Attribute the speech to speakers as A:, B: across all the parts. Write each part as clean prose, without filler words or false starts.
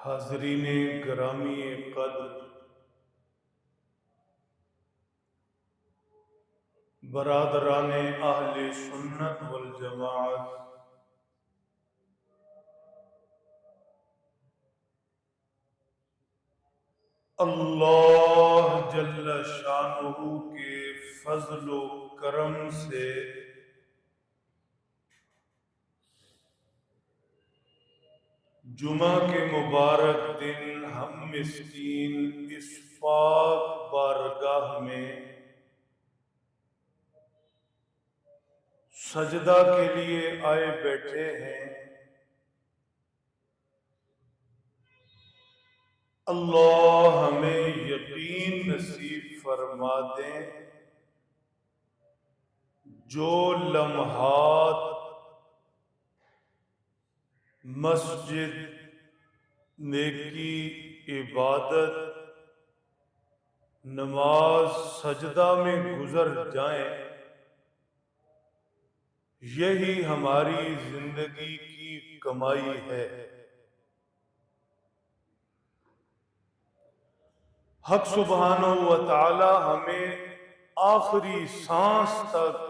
A: हाज़रीन गिरामी क़द्र, बरादरान अहले सुन्नत वल जमाअत, अल्लाह जल्ल शानुहु के फज़्ल व करम से जुमा के मुबारक दिन हम मिस्कीन इस पाक बारगाह में सजदा के लिए आए बैठे हैं। अल्लाह हमें यकीन नसीब फरमा दें, जो लम्हात मस्जिद, नेकी, इबादत, नमाज, सजदा में गुजर जाएं, यही हमारी जिंदगी की कमाई है। हक सुब्हानहू व तआला हमें आखिरी सांस तक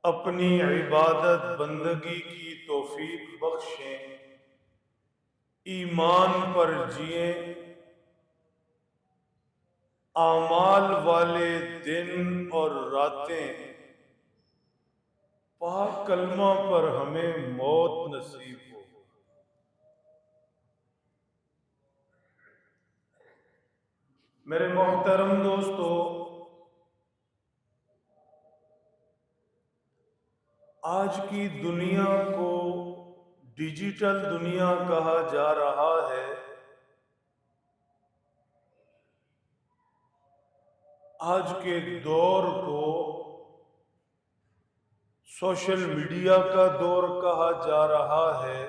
A: अपनी इबादत बंदगी की तौफीक बख्शें, ईमान पर जिए, आमाल वाले दिन और रातें, पाक कलमा पर हमें मौत नसीब हो। मेरे मोहतरम दोस्तों, आज की दुनिया को डिजिटल दुनिया कहा जा रहा है। आज के दौर को सोशल मीडिया का दौर कहा जा रहा है।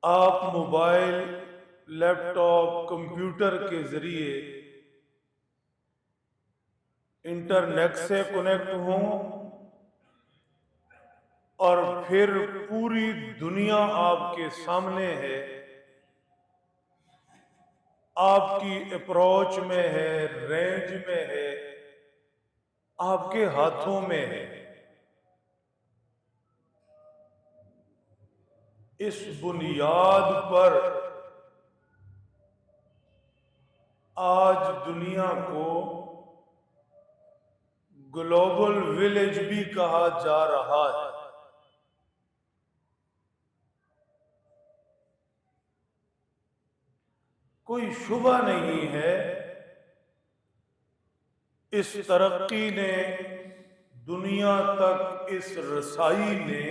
A: आप मोबाइल, लैपटॉप, कंप्यूटर के जरिए इंटरनेट से कनेक्ट हों और फिर पूरी दुनिया आपके सामने है, आपकी अप्रोच में है, रेंज में है, आपके हाथों में है। इस बुनियाद पर आज दुनिया को ग्लोबल विलेज भी कहा जा रहा है। कोई शुबा नहीं है, इस तरक्की ने, दुनिया तक इस रसाई ने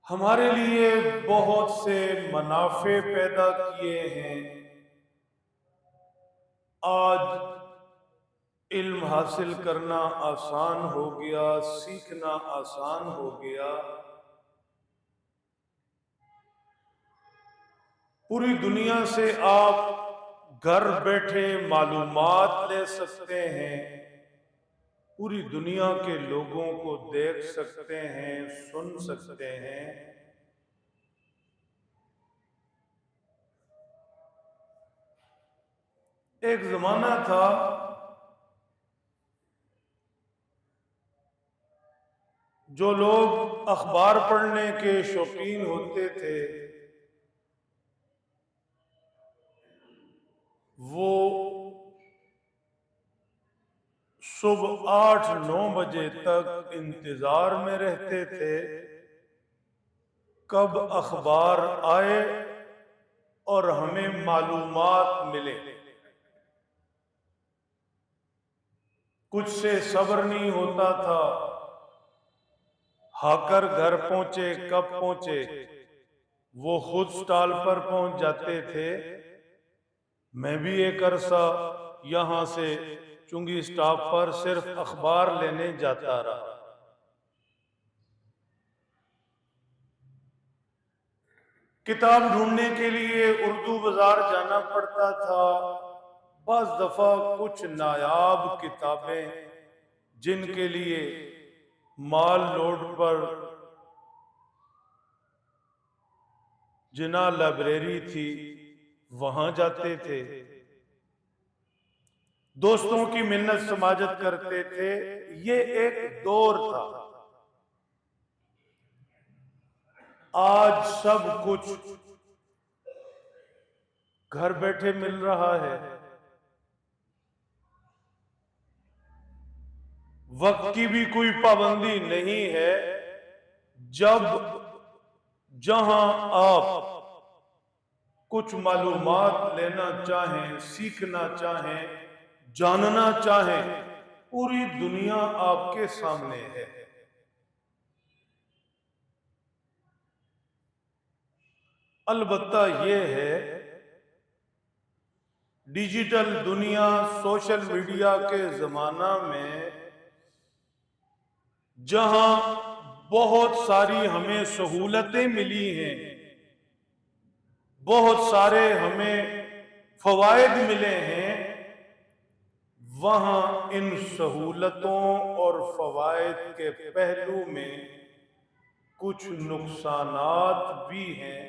A: हमारे लिए बहुत से मुनाफे पैदा किए हैं। आज इल्म हासिल करना आसान हो गया, सीखना आसान हो गया। पूरी दुनिया से आप घर बैठे मालूमात ले सकते हैं, पूरी दुनिया के लोगों को देख सकते हैं, सुन सकते हैं। एक जमाना था जो लोग अखबार पढ़ने के शौकीन होते थे, वो सुबह 8-9 बजे तक इंतजार में रहते थे कब अखबार आए और हमें मालूमात मिले। कुछ से सब्र नहीं होता था, हाकर घर पहुंचे कब पहुंचे, वो खुद स्टॉल पर पहुंच जाते थे। मैं भी एक अरसा यहां से चुंगी स्टॉप पर सिर्फ अखबार लेने जाता रहा। किताब ढूंढने के लिए उर्दू बाजार जाना पड़ता था। बस दफा कुछ नायाब किताबें जिनके लिए माल लोड पर जिना लाइब्रेरी थी वहां जाते थे, दोस्तों की मिन्नत समाजत करते थे। ये एक दौर था। आज सब कुछ घर बैठे मिल रहा है। वक्त की भी कोई पाबंदी नहीं है। जब जहां आप कुछ मालूमात लेना चाहें, सीखना चाहें, जानना चाहें, पूरी दुनिया आपके सामने है। अलबत्ता ये है, डिजिटल दुनिया, सोशल मीडिया के जमाना में जहां बहुत सारी हमें सहूलतें मिली हैं, बहुत सारे हमें फवायद मिले हैं, वहां इन सहूलतों और फवायद के पहलू में कुछ नुकसानात भी हैं,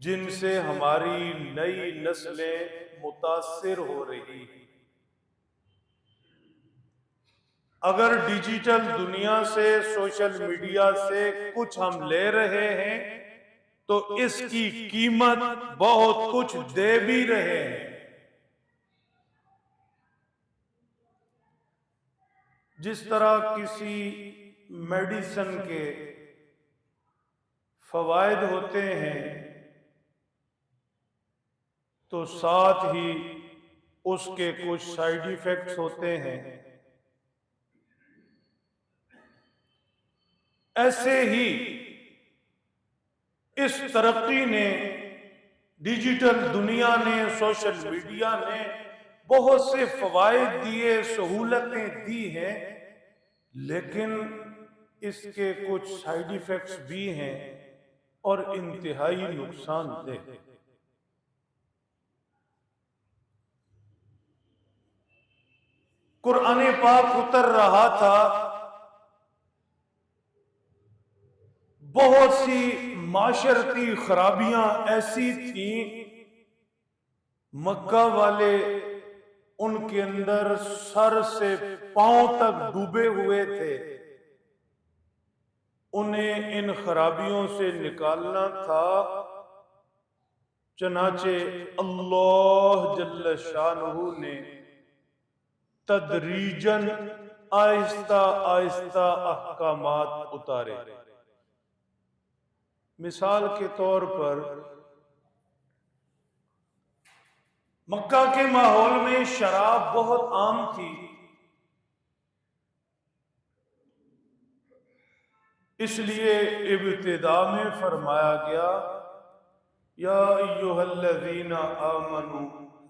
A: जिनसे हमारी नई नस्लें मुतासिर हो रही हैं। अगर डिजिटल दुनिया से, सोशल मीडिया से कुछ हम ले रहे हैं तो इसकी कीमत बहुत कुछ दे भी रहे हैं। जिस तरह किसी मेडिसिन के फवायद होते हैं तो साथ ही उसके कुछ साइड इफेक्ट्स होते हैं। ऐसे ही इस तरक्की ने, डिजिटल दुनिया ने, सोशल मीडिया ने बहुत से फवायद दिए, सहूलतें दी हैं, लेकिन इसके कुछ साइड इफेक्ट्स भी हैं और इंतहाई नुकसानदेह। कुरान पाक उतर रहा था, बहुत सी माशरती खराबियां ऐसी थी, मक्का वाले उनके अंदर सर से पांव तक डूबे हुए थे। उन्हें इन खराबियों से निकालना था। चनाचे अल्लाह जल्ल शानहू ने तदरीजन आहिस्ता आहिस्ता अहकामात उतारे। मिसाल के तौर पर मक्का के माहौल में शराब बहुत आम थी, इसलिए इब्तिदा में फरमाया गया, या अय्युहल्लज़ीना आमनू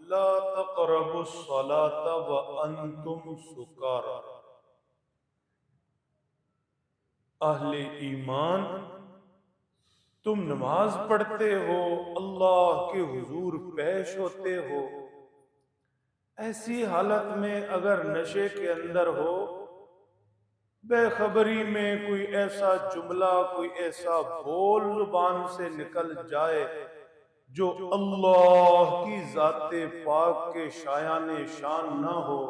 A: ला तक़रबुस्सलाता व अंतुम सुकारा। अहले ईमान, तुम नमाज पढ़ते हो, अल्लाह के हुजूर पेश होते हो, ऐसी हालत में अगर नशे के अंदर हो, बेखबरी में कोई ऐसा जुमला, कोई ऐसा बोल जुबान से निकल जाए जो अल्लाह की जाते पाक के शायाने शान ना हो,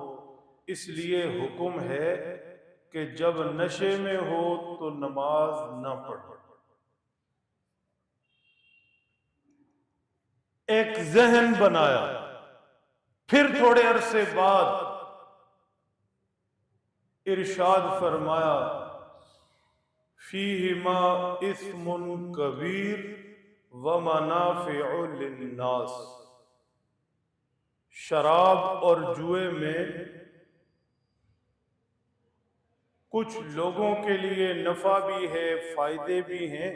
A: इसलिए हुक्म है कि जब नशे में हो तो नमाज ना पढ़ो। एक जहन बनाया। फिर थोड़े अरसे बाद इरशाद फरमाया, फीहिमा इस्मुन कबीर व मनाफिउ लिन्नास। शराब और जुए में कुछ लोगों के लिए नफा भी है, फायदे भी हैं,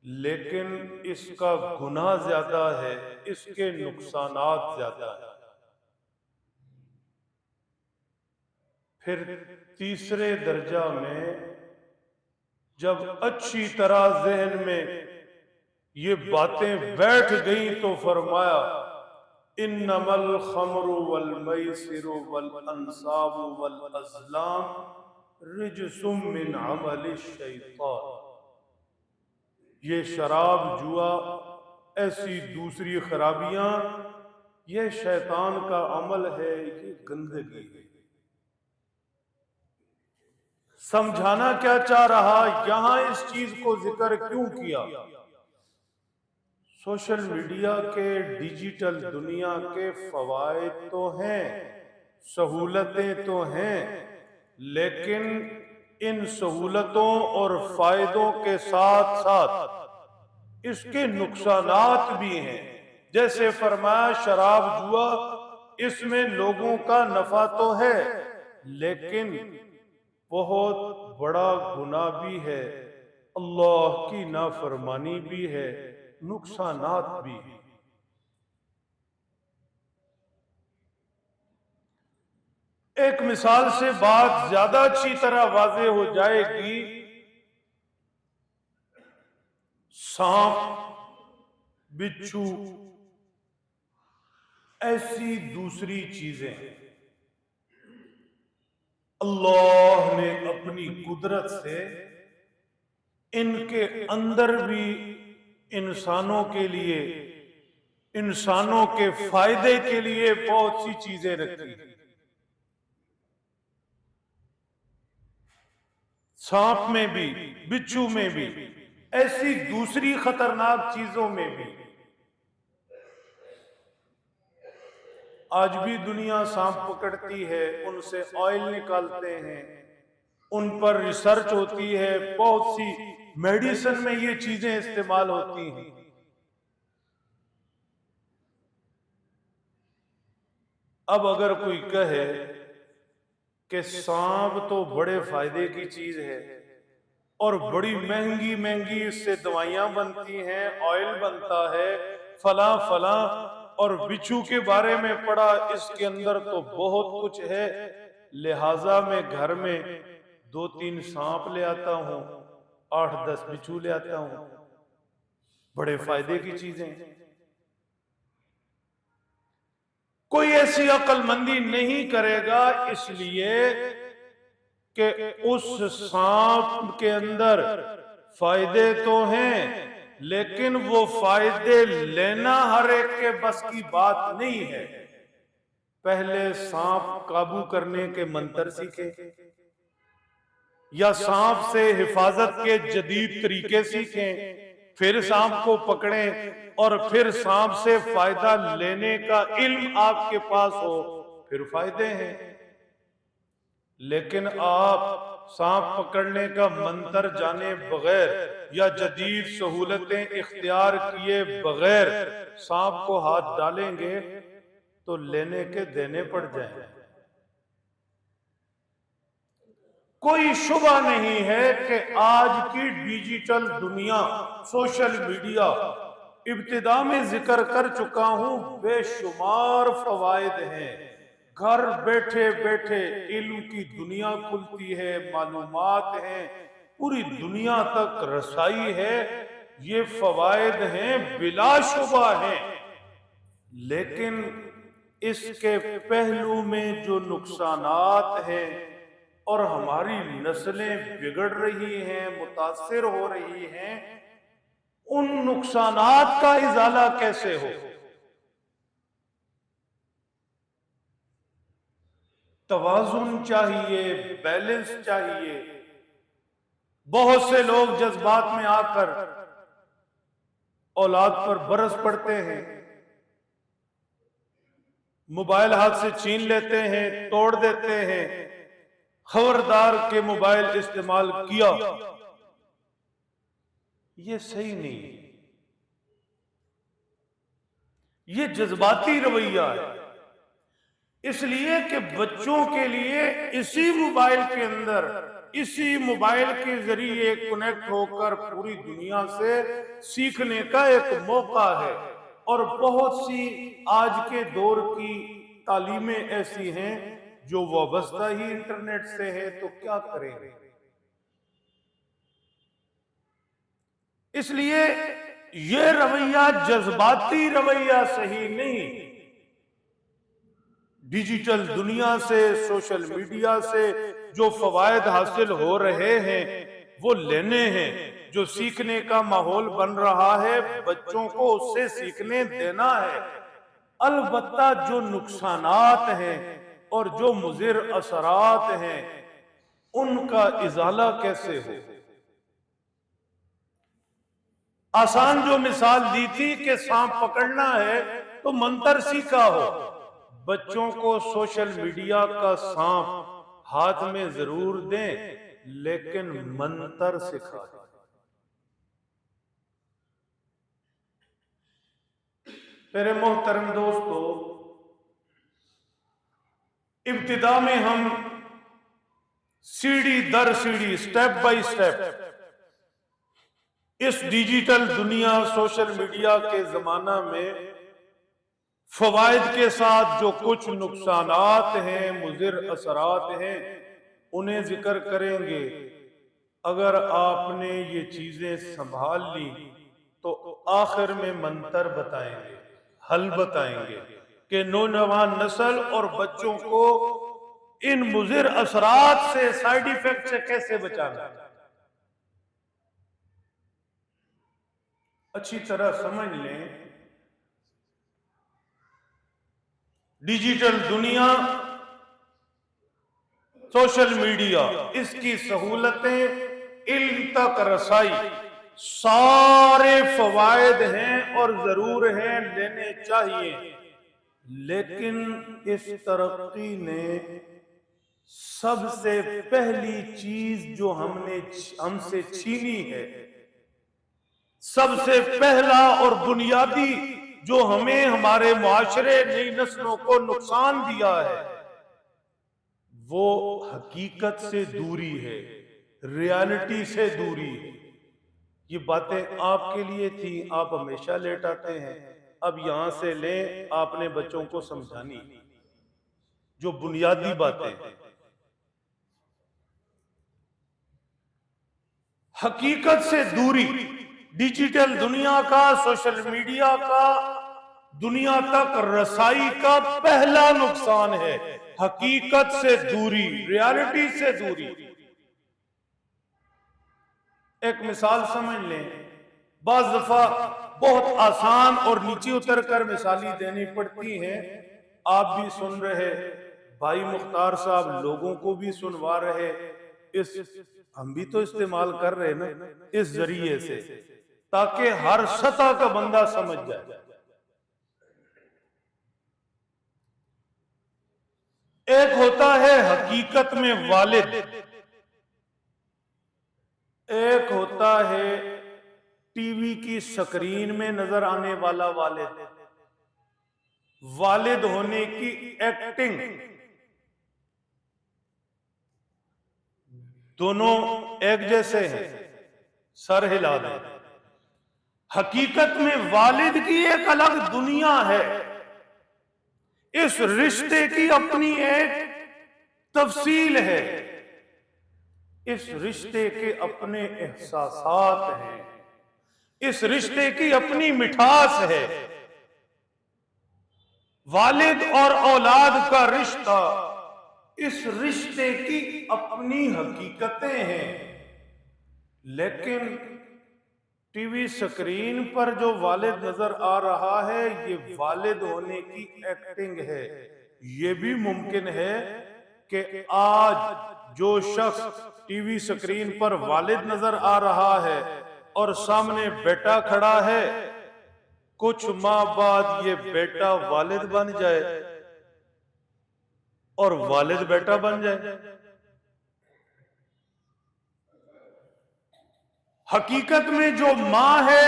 A: लेकिन इसका गुनाह ज्यादा है, इसके नुकसानात ज्यादा है। फिर तीसरे दर्जा में जब अच्छी तरह जहन में ये बातें बैठ गई तो फरमाया, इन्नमल खमरु वल मैसिरु वल अंसाबु वल अज़लाम रिजसुम मिन अमलिश शैतान। ये शराब, जुआ, ऐसी दूसरी खराबियां, ये शैतान का अमल है, ये गंदगी है। समझाना क्या चाह रहा, यहां इस चीज को जिक्र क्यों किया? सोशल मीडिया के, डिजिटल दुनिया के फवायद तो हैं, सहूलतें तो हैं, लेकिन इन सहूलतों और फायदों के साथ साथ इसके नुकसानात भी हैं। जैसे फरमाया शराब, जुआ, इसमें लोगों का नफा तो है, लेकिन बहुत बड़ा गुनाह भी है, अल्लाह की नाफरमानी भी है, नुकसानात भी हैं। एक मिसाल से बात ज्यादा अच्छी तरह वाज़ेह हो जाएगी। सांप, बिच्छू, ऐसी दूसरी चीजें अल्लाह ने अपनी कुदरत से इनके अंदर भी इंसानों के लिए, इंसानों के फायदे के लिए बहुत सी चीजें रखी। सांप में भी, बिच्छू में भी, ऐसी दूसरी खतरनाक चीजों में भी। आज भी दुनिया सांप पकड़ती है, उनसे ऑयल निकालते हैं, उन पर रिसर्च होती है, बहुत सी मेडिसिन में ये चीजें इस्तेमाल होती हैं। अब अगर कोई कहे कि सांप तो बड़े फायदे की चीज है और बड़ी महंगी महंगी इससे दवाइयां बनती हैं, ऑयल बनता है, फला फला, और बिच्छू के बारे में पढ़ा, इसके अंदर तो बहुत कुछ है, लिहाजा मैं घर में 2-3 सांप ले आता हूं, 8-10 बिच्छू ले आता हूं, बड़े फायदे की चीजें। कोई ऐसी अक्लमंदी नहीं करेगा, इसलिए कि उस सांप के अंदर फायदे तो हैं, लेकिन वो फायदे लेना हर एक के बस की बात नहीं है। पहले सांप काबू करने के मंत्र सीखे, या सांप से हिफाजत के जदीद तरीके सीखें, फिर सांप को पकड़ें, और फिर सांप से फायदा लेने का इल्म आपके पास हो, फिर फायदे हैं। लेकिन आप सांप पकड़ने का मंत्र जाने बगैर या जदीद सहूलतें इख्तियार किए बगैर सांप को हाथ डालेंगे तो लेने के देने पड़ जाएंगे। कोई शुबा नहीं है कि आज की डिजिटल दुनिया, सोशल मीडिया, इब्तिदा में जिक्र कर चुका हूं, बेशुमार फवायद हैं। घर बैठे बैठे इल्म की दुनिया खुलती है, मालूमात हैं, पूरी दुनिया तक रसाई है, ये फवायद हैं, बिलाशुबा हैं। लेकिन इसके पहलू में जो नुकसानात हैं और हमारी नस्लें बिगड़ रही हैं, मुतासिर हो रही हैं, उन नुकसानात का इजाला कैसे हो? तवाजुन चाहिए, बैलेंस चाहिए। बहुत से लोग जज्बात में आकर औलाद पर बरस पड़ते हैं, मोबाइल हाथ से छीन लेते हैं, तोड़ देते हैं। खबरदार के मोबाइल इस्तेमाल किया, ये सही नहीं, ये जज्बाती रवैया है। इसलिए कि बच्चों के लिए इसी मोबाइल के अंदर, इसी मोबाइल के जरिए कनेक्ट होकर पूरी दुनिया से सीखने का एक मौका है। और बहुत सी आज के दौर की तालीमें ऐसी हैं जो वाबस्ता ही इंटरनेट से है, तो क्या करेंगे? इसलिए यह रवैया, जज्बाती रवैया सही नहीं। डिजिटल दुनिया से, सोशल मीडिया से जो फवायद हासिल हो रहे हैं वो लेने हैं। जो सीखने का माहौल बन रहा है बच्चों को उससे सीखने देना है। अलबत्ता जो नुकसानात हैं और जो मुज़िर असरात हैं उनका इजाला कैसे हो। आसान जो मिसाल दी थी कि सांप पकड़ना है तो मंतर सीखा हो। बच्चों को सोशल मीडिया का सांप हाथ में जरूर दें लेकिन मंतर सिखाएं। मेरे मोहतरम दोस्तों, इब्तिदा में हम सीढ़ी दर सीढ़ी, स्टेप बाय स्टेप इस डिजिटल दुनिया, सोशल मीडिया के जमाना में फवायद के साथ जो कुछ नुकसानात हैं, मुज़िर असरात हैं, उन्हें जिक्र करेंगे। अगर आपने ये चीजें संभाल ली तो आखिर में मंतर बताएंगे, हल बताएंगे कि नौजवान नस्ल और बच्चों को इन मुज़िर असरात से, साइड इफेक्ट से कैसे बचाना। अच्छी तरह समझ लें, डिजिटल दुनिया, सोशल मीडिया, इसकी सहूलतें, इल्म तक रसाई, सारे फवायद हैं और जरूर हैं, लेने चाहिए। लेकिन इस तरक्की ने सबसे पहली चीज जो हमसे छीनी है, सबसे पहला और बुनियादी जो हमें, हमारे मुआशरे, नई नस्लों को नुकसान दिया है, वो हकीकत से दूरी है, रियलिटी से दूरी है। ये बातें आपके लिए थी, आप हमेशा लेट आते हैं। अब यहां से लें, आपने बच्चों को समझानी जो बुनियादी बातें। हकीकत से दूरी, डिजिटल दुनिया का, सोशल मीडिया का, दुनिया तक रसाई का पहला नुकसान है हकीकत से दूरी, रियलिटी से दूरी। एक मिसाल समझ लें, बाज़ दफा बहुत आसान और नीचे उतर कर मिसाली देनी पड़ती हैं। आप भी सुन रहे, भाई मुख्तार साहब लोगों को भी सुनवा रहे, हम भी तो इस्तेमाल कर रहे ना इस जरिए से, ताकि हर सतह का बंदा समझ जाए। एक होता है हकीकत में वालिद, एक होता है टीवी की स्क्रीन में नजर आने वाला वालिद। वालिद होने की एक्टिंग, दोनों एक जैसे हैं, सर हिला दें। हकीकत में वालिद की एक अलग दुनिया है, इस रिश्ते की अपनी एक तफसील है, इस रिश्ते के अपने एहसासात हैं, इस रिश्ते की अपनी मिठास है। वालिद और औलाद का रिश्ता, इस रिश्ते की अपनी हकीकतें हैं। लेकिन टीवी स्क्रीन पर जो वालिद नजर आ रहा है, ये वालिद होने की एक्टिंग है। ये भी मुमकिन है कि आज जो शख्स टीवी स्क्रीन पर वालिद नजर आ रहा है और सामने बेटा खड़ा है, कुछ माह बाद ये बेटा वालिद बन जाए और वालिद बेटा बन जाए। हकीकत में जो मां है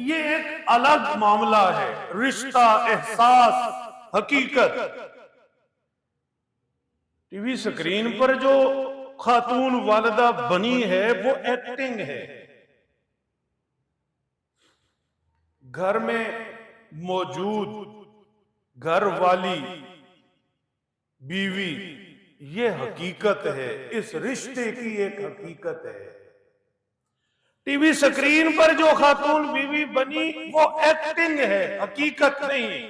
A: ये एक अलग मामला है, रिश्ता, एहसास, हकीकत। टीवी स्क्रीन पर जो खातून वालिदा बनी है वो एक्टिंग है। घर में मौजूद घर वाली बीवी, ये हकीकत है, इस रिश्ते की एक हकीकत है। टीवी स्क्रीन पर जो खातून बीवी बनी वो एक्टिंग है, हकीकत नहीं।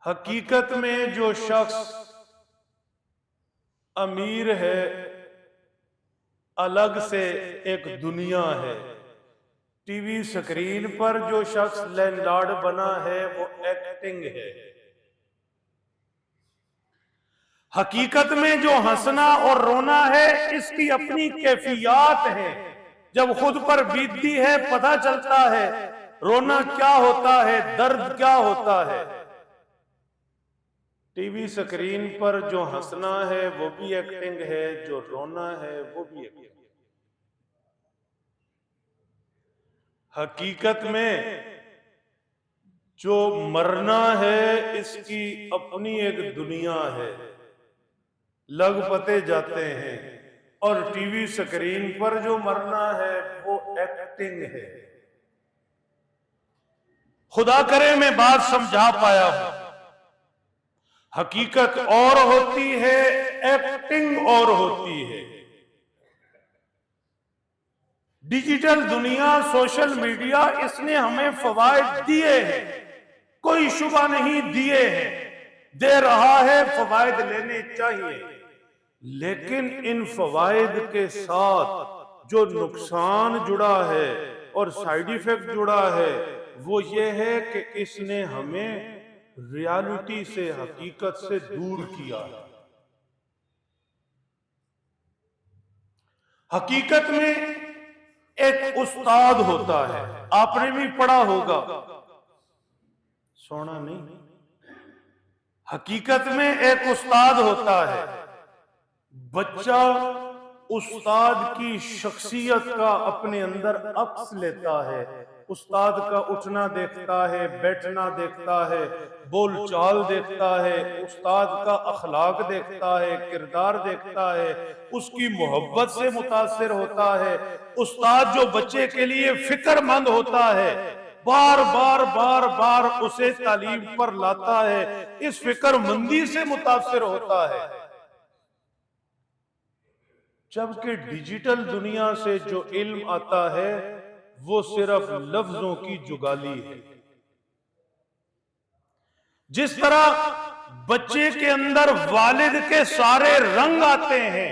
A: हकीकत में जो शख्स अमीर है, अलग से एक दुनिया है। टीवी स्क्रीन पर जो शख्स लैंडलॉर्ड बना है वो एक्टिंग है। हकीकत में जो हंसना और रोना है इसकी अपनी कैफियत है। जब खुद पर बीतती है पता चलता है रोना क्या होता है, दर्द क्या होता है। टीवी स्क्रीन पर जो हंसना है वो भी एक्टिंग है, जो रोना है वो भी एक्टिंग है। हकीकत में जो मरना है इसकी अपनी एक दुनिया है। लग पते जाते हैं और टीवी स्क्रीन पर जो मरना है वो एक्टिंग है। खुदा करे मैं बात समझा पाया हूं। हकीकत और होती है, एक्टिंग और होती है। डिजिटल दुनिया, सोशल मीडिया, इसने हमें फवायद दिए हैं, कोई शुबा नहीं दिए हैं, दे रहा है, फवायद लेने चाहिए। लेकिन इन फवायद के साथ जो नुकसान जुड़ा है और साइड इफेक्ट जुड़ा है वो ये है कि इसने हमें रियलिटी से, हकीकत से दूर किया है। हकीकत में एक उस्ताद होता है, आपने भी पढ़ा होगा, सोना नहीं। हकीकत में एक उस्ताद होता है। बच्चा उस्ताद की शख्सियत का अपने अंदर अक्स लेता है। उस्ताद का उठना देखता है, बैठना देखता है, बोलचाल देखता है, उस्ताद का अखलाक देखता है, किरदार देखता है, उसकी मोहब्बत से मुतासिर होता है। उस्ताद जो बच्चे के लिए फिक्रमंद होता है, बार बार बार बार उसे तालीम पर लाता है, इस फिक्रमंदी से मुतासिर होता है। जबकि डिजिटल दुनिया से जो इल्म आता है वो सिर्फ लफ्जों की जुगाली है। जिस तरह बच्चे के अंदर वालिद के सारे रंग आते हैं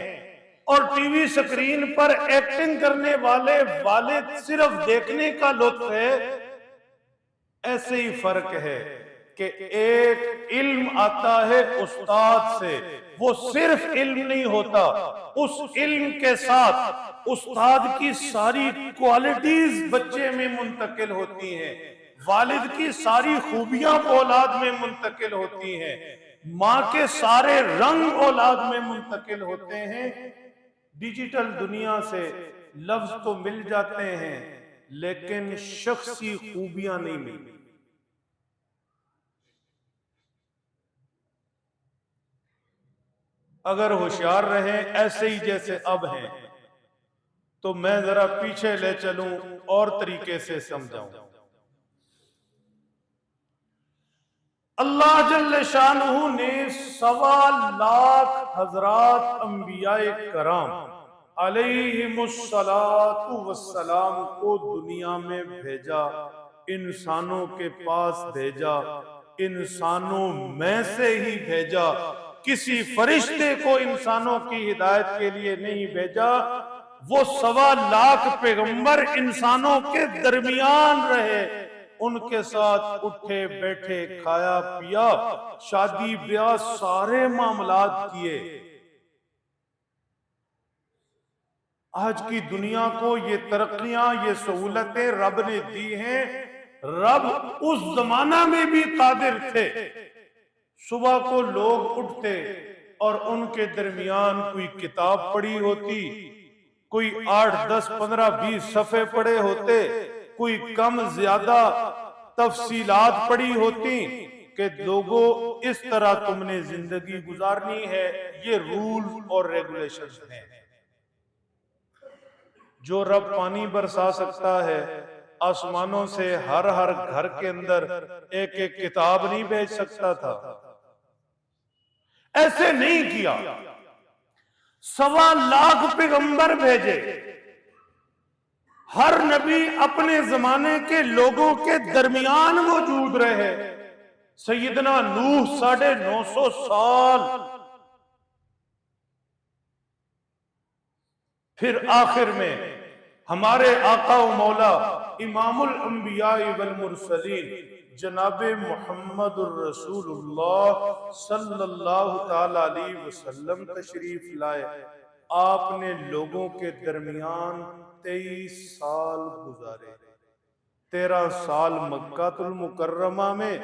A: और टीवी स्क्रीन पर एक्टिंग करने वाले वालिद सिर्फ देखने का लुत्फ है, ऐसे ही फर्क है कि एक इल्म आता है उस्ताद से, वो सिर्फ इल्म नहीं होता, उस इल्म के साथ उस्ताद की सारी क्वालिटीज बच्चे में मुंतकिल होती हैं, वालिद की सारी खूबियां औलाद में मुंतकिल होती हैं, माँ के सारे रंग औलाद में मुंतकिल होते हैं। डिजिटल दुनिया से लफ्ज तो मिल जाते हैं लेकिन शख्सी खूबियां नहीं मिलती। अगर होशियार रहें ऐसे ही जैसे अब हैं तो मैं जरा पीछे ले चलूं और तरीके से समझाऊं। अल्लाह जल्ले शानहू ने 1.25 लाख हजरात अंबियाए कराम अलैहिमुस्सलातु वस्सलाम को दुनिया में भेजा, इंसानों के पास भेजा, इंसानों में से ही भेजा। किसी फरिश्ते को इंसानों की हिदायत के लिए नहीं भेजा। वो 1.25 लाख पैगंबर इंसानों के दरमियान रहे, उनके साथ उठे बैठे, खाया पिया, शादी ब्याह, सारे मामलात किए। आज की दुनिया को ये तरक्कियां, ये सहूलतें रब ने दी हैं। रब उस जमाना में भी कादिर थे। सुबह को लोग उठते और उनके दरमियान कोई किताब पढ़ी होती, कोई 8, 10, 15, 20 सफ़े पढ़े होते, कोई कम ज्यादा तफसीलात पढ़ी होती कि लोगों इस तरह तुमने जिंदगी गुजारनी है, ये रूल और रेगुलेशंस हैं। जो रब पानी बरसा सकता है, आसमानों से हर हर घर के अंदर एक एक किताब नहीं भेज सकता था? ऐसे नहीं किया। 1.25 लाख पैगंबर भेजे। हर नबी अपने जमाने के लोगों के दरमियान मौजूद रहे। सैयदना नूह 950 साल, फिर आखिर में हमारे आका व मौला इमामुल अंबिया वल मुरसलीन जनाबे मुहम्मदुर रसूलुल्लाह सल्लल्लाहु ताला अलैहि वसल्लम तशरीफ लाए। आपने लोगों के दरमियान 23 साल गुजारे। 13 साल मक्कातुल मुकर्रमा में,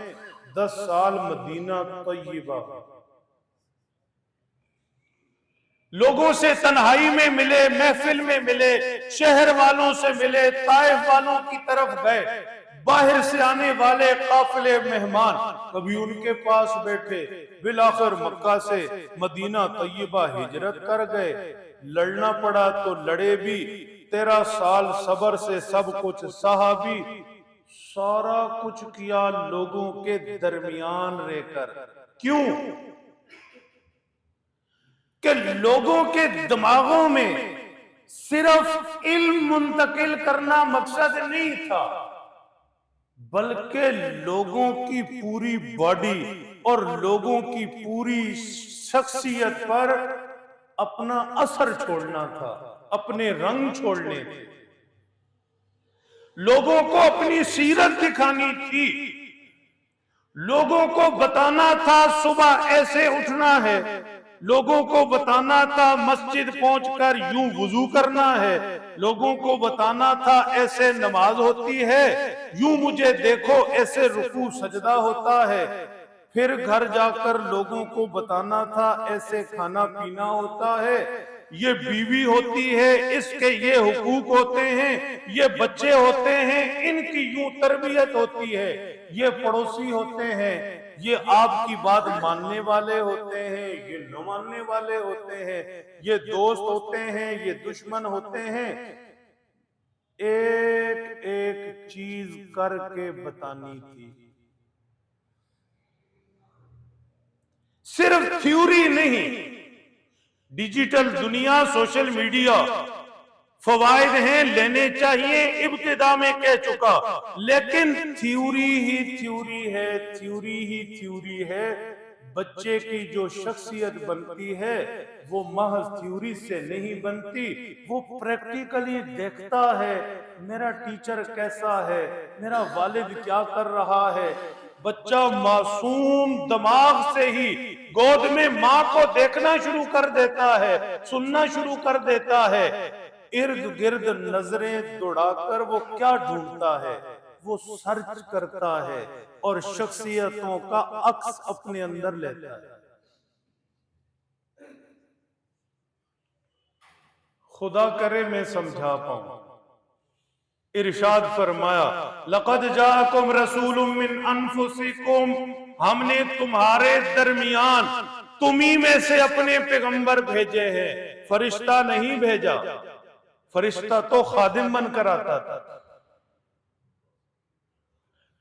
A: 10 साल मदीना तय्यबा। लोगों से तन्हाई में मिले, महफिल में मिले, शहर वालों से मिले, ताइफ वालों की तरफ गए, बाहर से आने वाले काफिले मेहमान कभी उनके पास बैठे, बिलाखिर मक्का से मदीना तय्यबा हिजरत कर गए। लड़ना पड़ा तो लड़े भी, 13 साल सब्र से सब कुछ सहा भी, सारा कुछ किया लोगों के दरमियान रहकर। क्यों? कि लोगों के दिमागों में सिर्फ इल्म मुंतकिल करना मकसद नहीं था, बल्कि लोगों की पूरी बॉडी और लोगों की पूरी शख्सियत पर अपना असर छोड़ना था, अपने रंग छोड़ने थे, लोगों को अपनी सीरत दिखानी थी, लोगों को बताना था सुबह ऐसे उठना है, लोगों को बताना था मस्जिद पहुंचकर यूं वुजू करना है, लोगों को बताना था ऐसे नमाज होती है, यूं मुझे देखो ऐसे रुकू सजदा होता है। फिर घर जाकर लोगों को बताना था ऐसे खाना पीना होता है, ये बीवी होती है, इसके ये हुकूक होते हैं, ये बच्चे होते हैं, इनकी यूं तरबियत होती है, ये पड़ोसी होते हैं, ये आपकी बात मानने वाले होते हैं, ये न मानने वाले होते हैं, ये दोस्त होते हैं, ये दुश्मन होते हैं। एक एक चीज करके बतानी थी, सिर्फ थ्योरी नहीं। डिजिटल दुनिया, सोशल मीडिया फवायद हैं, लेने चाहिए, इब्तिदा में कह चुका, लेकिन थ्योरी ही थ्योरी है, थ्योरी ही थ्योरी है। बच्चे की जो शख्सियत बनती है वो महज थ्योरी से नहीं बनती, वो प्रैक्टिकली देखता है मेरा टीचर कैसा है, मेरा वालिद क्या कर रहा है। बच्चा मासूम दिमाग से ही गोद में माँ को देखना शुरू कर देता है, सुनना शुरू कर देता है, इर्द गिर्द नजरें दौड़ाकर वो क्या ढूंढता है, वो सर्च करता है और शख्सियतों का अक्स अपने अंदर लेता है। खुदा करे मैं समझा पाऊं। इरशाद फरमाया, लक़द जाअकुम रसूलुम मिन अनफुसिकुम, हमने तुम्हारे दरमियान तुम्ही में से अपने पैगंबर भेजे हैं, फरिश्ता नहीं भेजा। फरिश्ता तो खादिम बनकर आता था।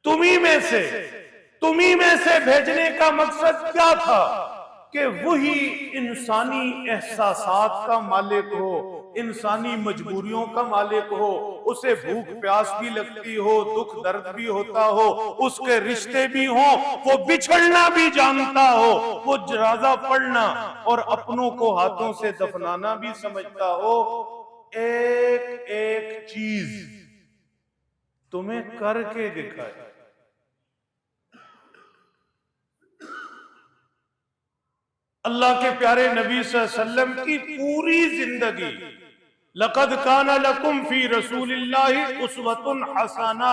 A: तुम्ही में से भेजने का मकसद क्या था कि वही इंसानी एहसासात का मालिक हो, इंसानी मजबूरियों का मालिक हो, उसे भूख प्यास भी लगती हो, दुख दर्द भी होता हो, उसके रिश्ते भी हो, वो बिछड़ना भी जानता हो, वो जनाजा पढ़ना और अपनों को हाथों से दफनाना भी समझता हो। एक एक चीज तुम्हें करके दिखाए। अल्लाह के प्यारे नबी सल्लल्लाहु अलैहि वसल्लम की पूरी जिंदगी, लक़द काना लकुम फी रसूलिल्लाहि उस्वतुन हसना,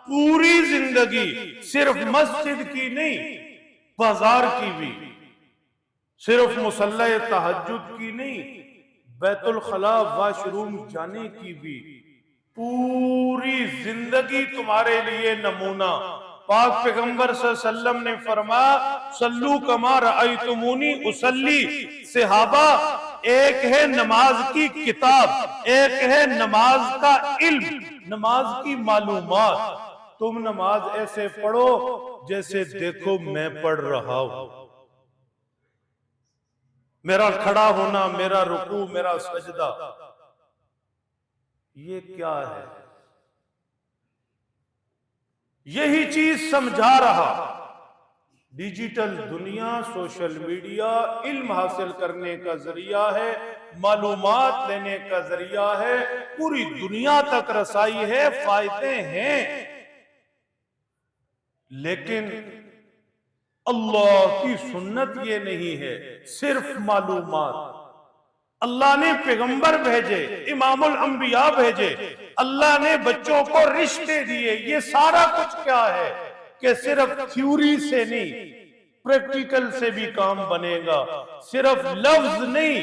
A: पूरी जिंदगी सिर्फ मस्जिद की नहीं, बाजार की भी, सिर्फ मुसल्ला तहज्जुद की नहीं, बैतुल खला वाशरूम जाने की भी, पूरी जिंदगी तुम्हारे लिए नमूना। पाक पैगंबर सल्लल्लाहु अलैहि वसल्लम ने फरमाया, सल्लू कमा रअयतुमूनी उसल्ली। सहाबा, एक है नमाज की किताब, एक है नमाज का इल्म, नमाज की मालूमात। तुम नमाज ऐसे पढ़ो जैसे देखो मैं पढ़ रहा हूं, मेरा खड़ा होना, मेरा रुकू, मेरा सजदा, ये क्या है? यही चीज समझा रहा डिजिटल दुनिया, सोशल मीडिया इल्म हासिल करने का जरिया है, मालूमात लेने का जरिया है, पूरी दुनिया तक रसाई है, फायदे हैं। लेकिन अल्लाह की सुन्नत ये नहीं है, सिर्फ मालूमात। अल्लाह ने पैगंबर भेजे, इमामुल अंबिया भेजे, अल्लाह ने बच्चों को रिश्ते दिए। ये सारा कुछ क्या है कि सिर्फ थ्योरी से नहीं, प्रैक्टिकल से भी काम बनेगा। सिर्फ लफ्ज नहीं,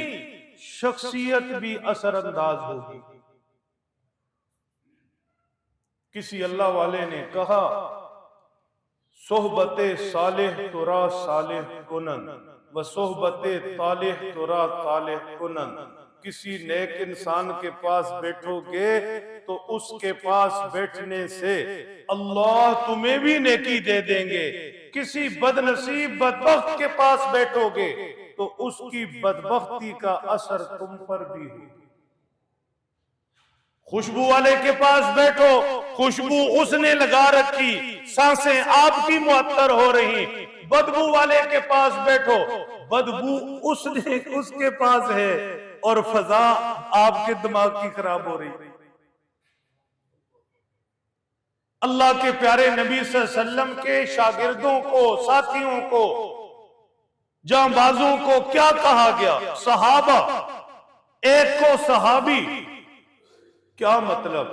A: शख्सियत भी असरअंदाज होगी। किसी अल्लाह वाले ने कहा, सोहबते सालेह तुरा सालेह कुनन व सोहबते तालेह तुरा तालेह कुनन। किसी नेक इंसान के पास बैठोगे तो उसके पास बैठने से अल्लाह तुम्हें भी नेकी दे देंगे। किसी बदनसीब बदबख्त के पास बैठोगे तो उसकी बदबख्ती का असर तुम पर भी हो। खुशबू वाले के पास बैठो, खुशबू उसने लगा रखी, सांसें आपकी मुअत्तर हो रही। बदबू वाले के पास बैठो, बदबू उसके पास है और फजा आपके दिमाग की खराब हो रही। अल्लाह के प्यारे नबी सल्लल्लाहु अलैहि वसल्लम के शागिर्दों को, साथियों को, जांबाजों को क्या कहा गया? सहाबा। एक को सहाबी। क्या मतलब?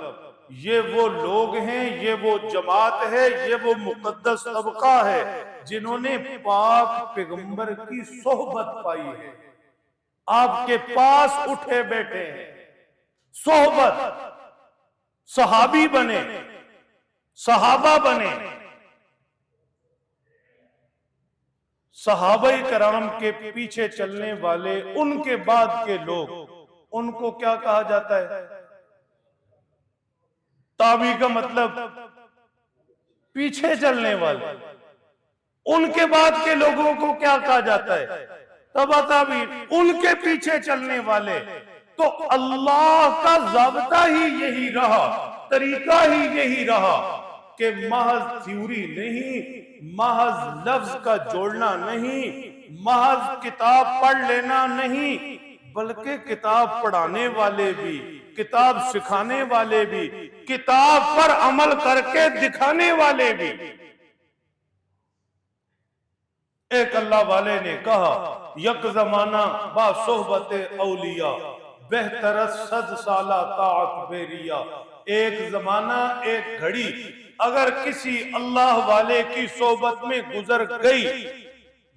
A: ये वो लोग हैं, ये वो जमात है, ये वो मुकद्दस तबका है जिन्होंने पाक पैगंबर की सोहबत पाई है, आपके पास उठे बैठे हैं। सोहबत, सहाबी बने, सहाबा बने। सहाबाई कराम के पीछे चलने वाले, उनके बाद के लोग, उनको क्या कहा जाता है? ताबी का मतलब पीछे चलने वाले। उनके बाद के लोगों को क्या कहा जाता है? तबा ताबी। उनके पीछे चलने वाले। तो अल्लाह का ज़ाब्ता ही यही रहा, तरीका ही यही रहा कि महज थ्योरी नहीं, महज लफ्ज का जोड़ना नहीं, महज किताब पढ़ लेना नहीं, बल्कि किताब पढ़ाने वाले भी, किताब सिखाने वाले भी, किताब पर अमल करके दिखाने वाले भी। एक अल्लाह वाले ने कहा, यक जमाना बा सोहबते औलिया बेहतर सद साला ताअत बेरिया। एक जमाना, एक घड़ी अगर किसी अल्लाह वाले की सोहबत में गुजर गई,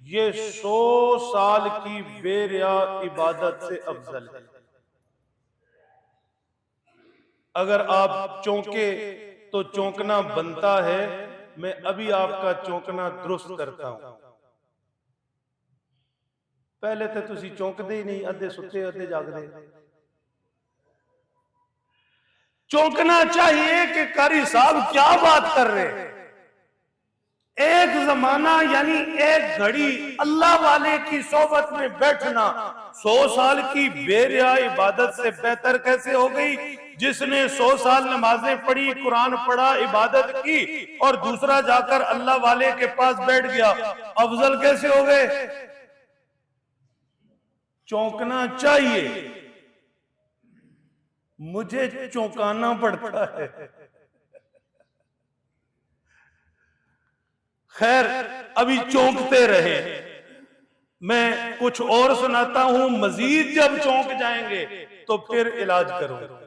A: ये 100 साल की बेरिया इबादत से अफजल है। अगर आप चौंके तो चौंकना बनता है। मैं अभी आपका चौंकना दुरुस्त करता हूं। पहले तो तुसी चौंकदे ही नहीं, अद्धे सुते अद्धे जागदे। चौंकना चाहिए कि कारी साहब क्या बात कर रहे हैं। एक जमाना यानी एक घड़ी अल्लाह वाले की सोबत में बैठना 100 साल की बेरिया इबादत से बेहतर कैसे हो गई? जिसने 100 साल नमाजें पढ़ी, कुरान पढ़ा, इबादत की और दूसरा जाकर अल्लाह वाले के पास बैठ गया, अफजल कैसे हो गए? चौंकना चाहिए। मुझे चौंकाना पड़ता है। खैर, अभी चौंकते रहे। मैं कुछ और सुनाता हूं, मजीद जब चौंक जाएंगे तो फिर इलाज करूंगा।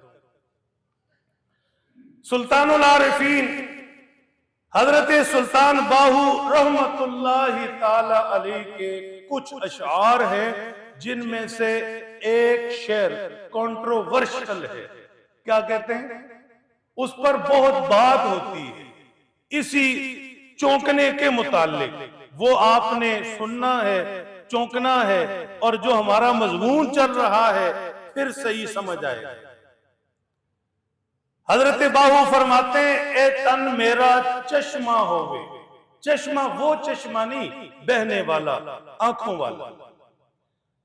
A: सुल्तानुल आरिफीन हजरत सुल्तान बाहू रहमतुल्लाहि ताला अलैह के कुछ अशआर हैं, जिनमें से एक शेर कंट्रोवर्शियल है। क्या कहते हैं? उस पर बहुत बात होती है इसी चौंकने के मुताल्लिक। वो आपने सुनना है, चौंकना है, और जो हमारा मजमून चल रहा है फिर सही समझ आएगा। हजरत बाहू फरमाते हैं, ए तन मेरा चश्मा होवे। चश्मा वो चश्मा नहीं बहने वाला, आंखों वाला।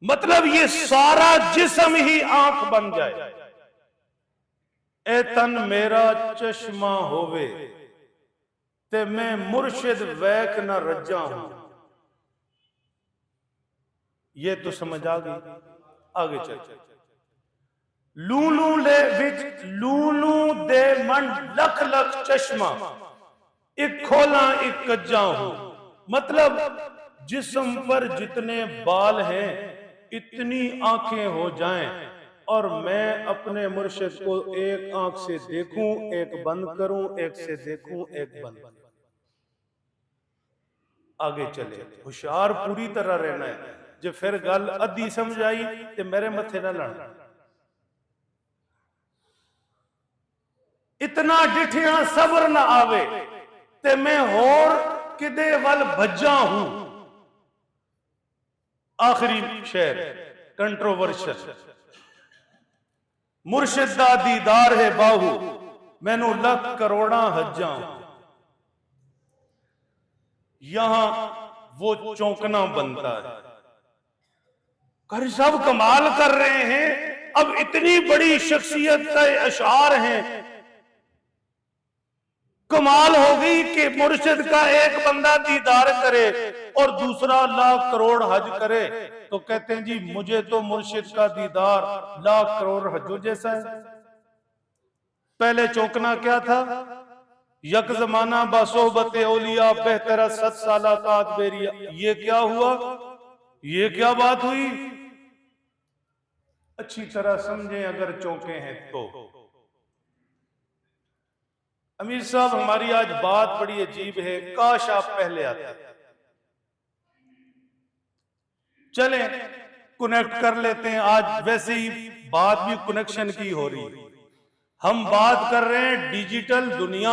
A: मतलब ये सारा जिस्म ही आंख बन जाए। ए तन मेरा चश्मा होवे ते मैं मुर्शिद वैख न रज्जा हूं। ये तो समझ आ गई। आगे चल। लूलू ले विच लूलू दे मन लख लख चश्मा, एक खोला एक कज्जा हूं। मतलब जिस्म पर जितने बाल हैं इतनी आंखें हो जाएं और मैं अपने मुर्शिद को एक आंख से देखूं, एक बंद करूं, एक से देखूं, एक बंद करूं। आगे चले, होशियार पूरी तरह रहना है। जो फिर गल अद्धी समझ आई ते मेरे मथे ना लड़। इतना डिठिया सबर ना आवे ते मैं होर किदे वल भज्जा हूं। आखिरी शेर कंट्रोवर्शियल। मुर्शिद दा दीदार है बाहू, मैनू लख करोड़ा हज्जा हूं। यहां वो चौंकना बनता है। कारी साहब कमाल कर रहे हैं, अब इतनी बड़ी शख्सियत का अशार हैं, कमाल हो गई कि मुर्शिद का एक बंदा दीदार करे और दूसरा लाख करोड़ हज करे। तो कहते हैं जी मुझे तो मुर्शिद का दीदार लाख करोड़ हजों जैसा है। पहले चौंकना क्या था? यक जमाना बासोबत औलिया बेहतरा 7 साला कात बेरिया। ये क्या हुआ? ये क्या बात हुई? अच्छी तरह समझें अगर चौंके हैं तो। अमीर साहब हमारी आज बात बड़ी अजीब है, काश आप पहले आते। चलें कनेक्ट कर लेते हैं। आज वैसे ही बात भी कनेक्शन की हो रही है। हम बात कर रहे हैं डिजिटल दुनिया,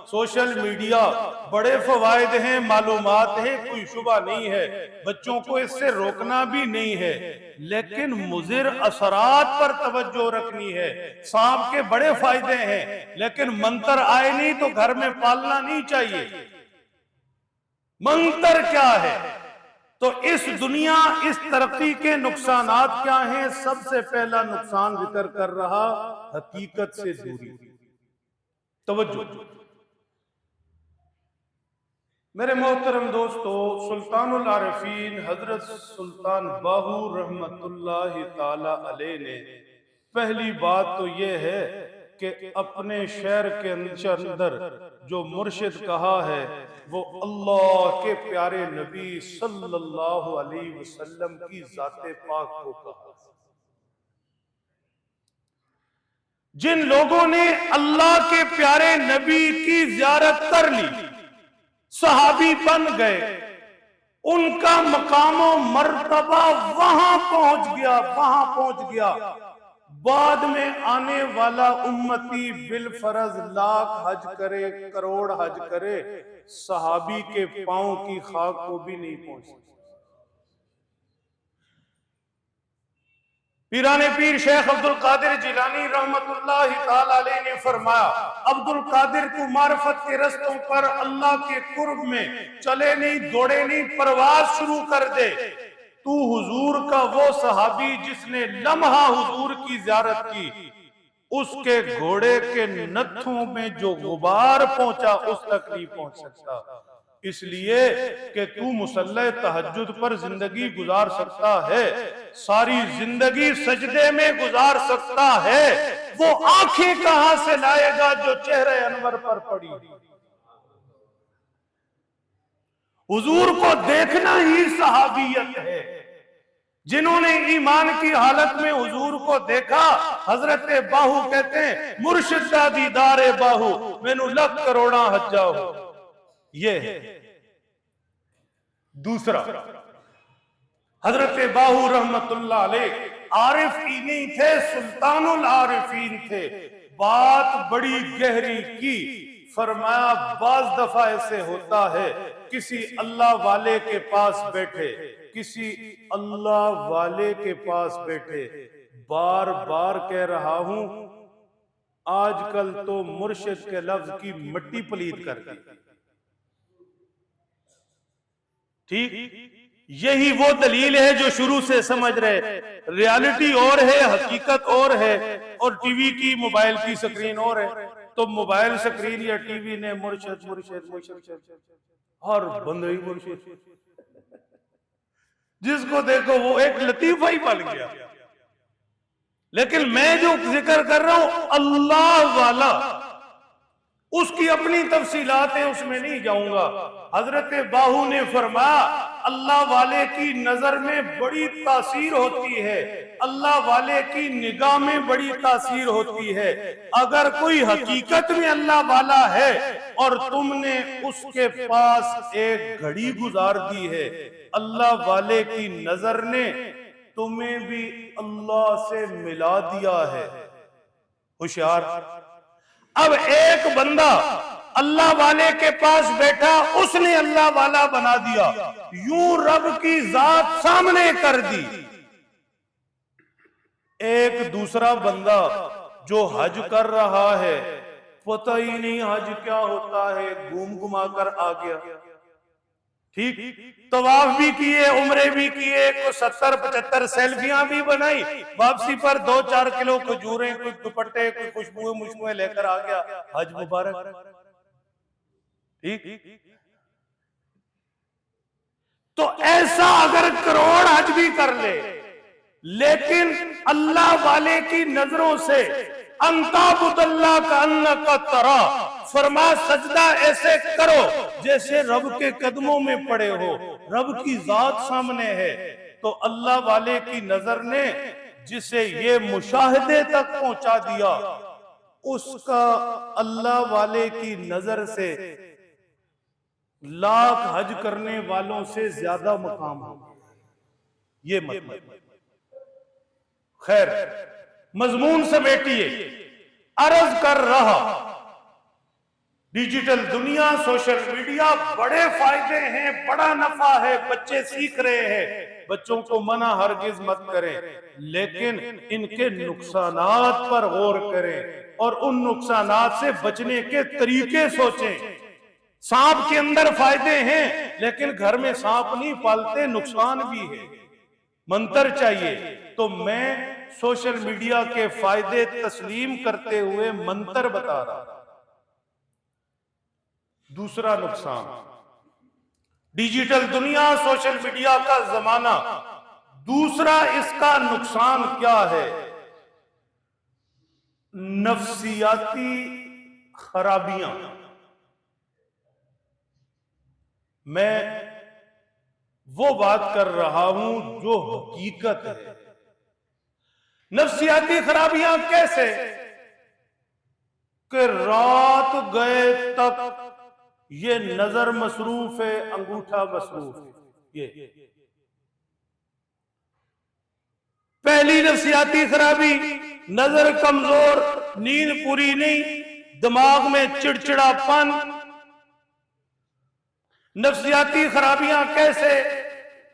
A: सोशल मीडिया, बड़े फवायद हैं, मालूमात है, कोई शुबा नहीं है, बच्चों को इससे रोकना भी नहीं है, लेकिन मुजिर असरात पर तवज्जो रखनी है। सांप के बड़े फायदे हैं, लेकिन मंत्र आए नहीं तो घर में पालना नहीं चाहिए। मंत्र क्या है? तो इस दुनिया, इस तरक्की के नुकसानात क्या हैं? सबसे पहला नुकसान जिक्र कर रहा, हकीकत से दूरी। तवज्जो मेरे मोहतरम दोस्तों, सुल्तानुल आरिफीन हजरत सुल्तान बाहू रहमतुल्लाहि ताला अलैह ने पहली बात तो यह है कि अपने शहर के अंदर जो मुर्शिद कहा है वो अल्लाह के प्यारे नबी सल्लल्लाहु अलैहि वसल्लम की जाते पाक को कहा। जिन लोगों ने अल्लाह के प्यारे नबी की ज़ियारत कर ली, सहाबी बन गए, उनका मकामो मर्तबा वहां पहुंच गया। बाद में आने वाला उम्मती बिलफरज लाख हज करे, करोड़ हज करे, सहाबी के पांव की खाक को भी नहीं पहुंच सकता। पीराने पीर शेख अब्दुल कादिर जिलानी रहमतुल्लाहि ताला अलैह ने फरमाया, अब्दुल कादिर तू मार्फत के रस्तों पर अल्लाह के कुर्ब में चले नहीं, दौड़े नहीं, परवाज शुरू कर दे। तू हुजूर का वो सहाबी जिसने लम्हा हुजूर की ज़ियारत की, उसके घोड़े के नथों में जो गुबार पहुंचा उस तक नहीं पहुंच सकता। इसलिए कि तू मुसल्ले तहज्जुद पर जिंदगी गुजार सकता है, सारी जिंदगी सजदे में गुजार सकता है, वो आंखें कहां से लाएगा जो चेहरे अनवर पर पड़ी। हुजूर को देखना ही सहाबियत है। जिन्होंने ईमान की हालत में हुजूर को देखा, हजरत बाहू कहते हैं मुर्शिद दा दीदार बाहू, मैनू लख करोड़ा हज्जा हो। ये है। दूसरा, हजरत बाहू रहमतुल्लाह अलैह आरिफ ही नहीं थे, सुल्तानुल आरिफीन थे। बात बड़ी गहरी की। फरमाया बाज दफा ऐसे होता है, किसी अल्लाह वाले के पास बैठे, किसी अल्लाह वाले के पास बैठे, बार बार कह रहा हूं, आजकल तो मुर्शिद के लफ्ज की मिट्टी पलीद कर दी। ठीक, यही वो दलील है जो शुरू से समझ रहे, रियलिटी और है, हकीकत और है, और टीवी की मोबाइल की स्क्रीन और है। तो मोबाइल स्क्रीन या टीवी ने मुर्शिद मुर्शिद मुर्शिद और बंद ही मुर्शिद। जिसको देखो वो एक लतीफा ही बन गया। लेकिन मैं जो जिक्र कर रहा हूं अल्लाह वाला, उसकी अपनी तफसीलात है, उसमें नहीं जाऊंगा। हजरत बाहू ने फरमाया अल्लाह वाले की नजर में बड़ी तासीर होती है, अल्लाह वाले की निगाह में बड़ी तासीर होती है। अगर कोई हकीकत में अल्लाह वाला है और तुमने उसके पास एक घड़ी गुजार दी है, अल्लाह वाले की नजर ने तुम्हें भी अल्लाह से मिला दिया है। होशियार। अब एक बंदा अल्लाह वाले के पास बैठा, उसने अल्लाह वाला बना दिया, यूं रब की जात सामने कर दी। एक दूसरा बंदा जो हज कर रहा है, पता ही नहीं हज क्या होता है, घूम घुमा कर आ गया। ठीक, तवाफ भी किए, उम्रे भी किए, को 70-75 सेल्फियां भी बनाई, वापसी पर 2-4 किलो खजूरें, कुछ दुपट्टे, कुछ खुशबुएं लेकर आ गया। हज मुबारक। ठीक, तो ऐसा अगर करोड़ हज भी कर ले, लेकिन अल्लाह वाले की नजरों से अंताबुदल्ला का अन्न का तरह, फरमा सजदा ऐसे करो जैसे रब के कदमों में पड़े हो, रब की जात सामने है। तो अल्लाह वाले की नजर ने जिसे ये मुशाहदे तक पहुंचा दिया, उसका अल्लाह वाले की नजर से लाख हज करने वालों से ज्यादा मकाम हो। ये मतलब खैर, मजमून समेटिए। अर्ज कर रहा, डिजिटल दुनिया, सोशल मीडिया, बड़े फायदे हैं, बड़ा नफा है, बच्चे सीख रहे हैं, बच्चों को मना हरगिज मत करें, लेकिन इनके नुकसानात पर गौर करें और उन नुकसानात से बचने के तरीके सोचें। सांप के अंदर फायदे हैं, लेकिन घर में सांप नहीं पालते, नुकसान भी है। मंत्र चाहिए। तो मैं सोशल मीडिया के फायदे तस्लीम करते हुए मंत्र बता रहा। दूसरा नुकसान, डिजिटल दुनिया, सोशल मीडिया का जमाना। दूसरा इसका नुकसान क्या है? नफ्सियाती खराबियां। मैं वो बात कर रहा हूं जो हकीकत है। नफ्सियाती खराबियां कैसे? कि रात गए तक ये नजर मसरूफ है, अंगूठा मसरूफ है। ये पहली नफ्सियाती खराबी, नजर कमजोर, नींद पूरी नहीं, दिमाग में चिड़चिड़ापन। नफ्सियाती खराबियां कैसे?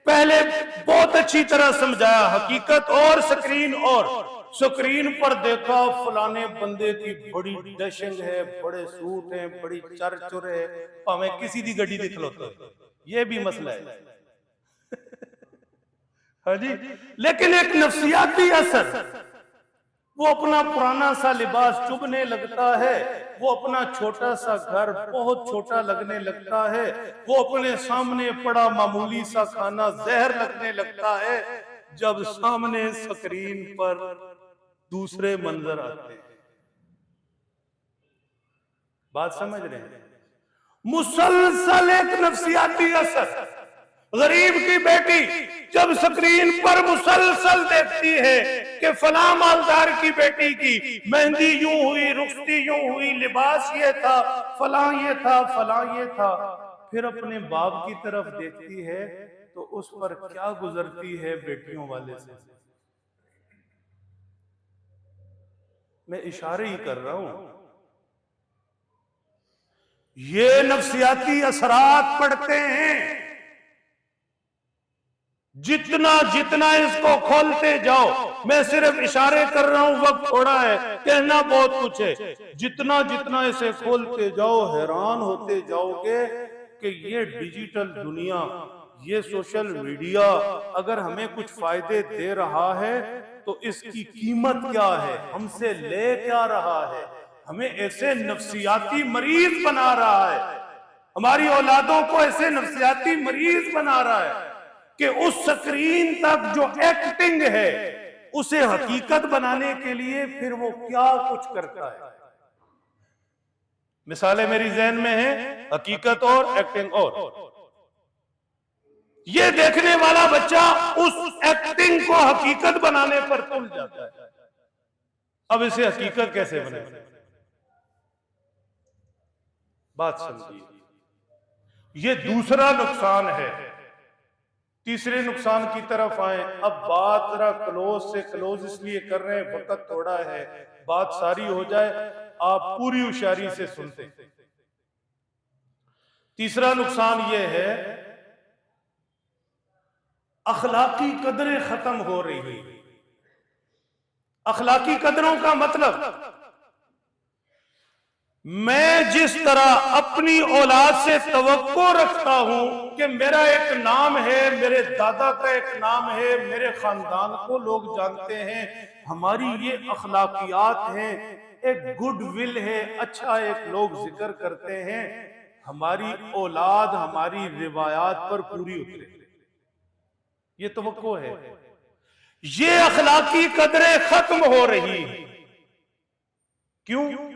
A: पहले बहुत अच्छी तरह समझाया, हकीकत और स्क्रीन। और स्क्रीन पर देखा फलाने बंदे की बड़ी डैशिंग है, बड़े सूट हैं, बड़ी चरचुर है, भावे किसी दी गड्डी दिख लो तो ये भी मसला है। हाँ जी। लेकिन एक नफ्सियाती असर, वो अपना पुराना सा लिबास चुभने लगता है, वो अपना छोटा सा घर बहुत छोटा लगने लगता है, वो अपने सामने पड़ा मामूली सा खाना जहर लगने लगता है, जब सामने स्क्रीन पर दूसरे मंजर आते हैं। बात समझ रहे हैं? मुसलसल एक नफ्सियाती असर। गरीब की बेटी जब स्क्रीन पर मुसलसल देखती है कि फला मालदार की बेटी की मेहंदी यूं हुई, रुखसती यूं हुई, लिबास ये था, फला ये था, फला ये था, फिर अपने बाप की तरफ देखती है तो उस पर क्या गुजरती है बेटियों वाले से। मैं इशारे ही कर रहा हूं। ये नफ्सियाती असरात पड़ते हैं। जितना जितना इसको खोलते जाओ, मैं सिर्फ इशारे कर रहा हूं, वक्त थोड़ा है, कहना बहुत कुछ है। जितना जितना इसे खोलते जाओ, हैरान होते जाओगे कि ये डिजिटल दुनिया, ये सोशल मीडिया अगर हमें कुछ फायदे दे रहा है तो इसकी कीमत क्या है, हमसे ले क्या रहा है, हमें ऐसे नफ्सियाती मरीज बना रहा है, हमारी औलादों को ऐसे नफ्सियाती मरीज बना रहा है। कि उस स्क्रीन तक जो एक्टिंग है उसे हकीकत बनाने के लिए फिर वो क्या कुछ करता है। मिसालें मेरी ज़हन में है, हकीकत और एक्टिंग और। ये देखने वाला बच्चा उस एक्टिंग को हकीकत बनाने पर तुल जाता है। अब इसे हकीकत कैसे बने, बात समझिए। ये दूसरा नुकसान है। तीसरे नुकसान की तरफ आए। अब बात जरा क्लोज से क्लोज इसलिए कर रहे हैं, वक्त थोड़ा है, बात सारी हो जाए, आप पूरी होशियारी से सुनते। तीसरा नुकसान यह है, अखलाकी कदरें खत्म हो रही। अखलाकी कदरों का मतलब, मैं जिस तरह अपनी औलाद से तवक्को रखता हूं कि मेरा एक नाम है, मेरे दादा का एक नाम है, मेरे खानदान को लोग जानते हैं, हमारी ये अखलाकियात हैं, एक गुड विल है, अच्छा एक लोग जिक्र करते हैं, हमारी औलाद हमारी रिवायात पर पूरी उतरे, ये तवक्को है। ये अखलाकी कदरें खत्म हो रही। क्यों?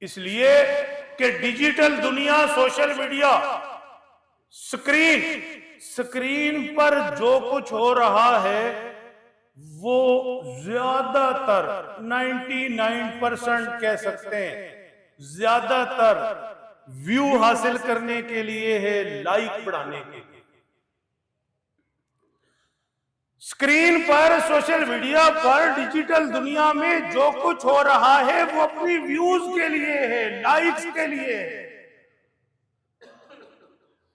A: इसलिए कि डिजिटल दुनिया, सोशल मीडिया, स्क्रीन पर जो कुछ हो रहा है वो ज्यादातर 99% कह सकते हैं, ज्यादातर व्यू हासिल करने के लिए है, लाइक बढ़ाने के लिए। स्क्रीन पर, सोशल मीडिया पर, डिजिटल दुनिया में जो कुछ हो रहा है वो अपनी व्यूज के लिए है, लाइक्स के लिए है।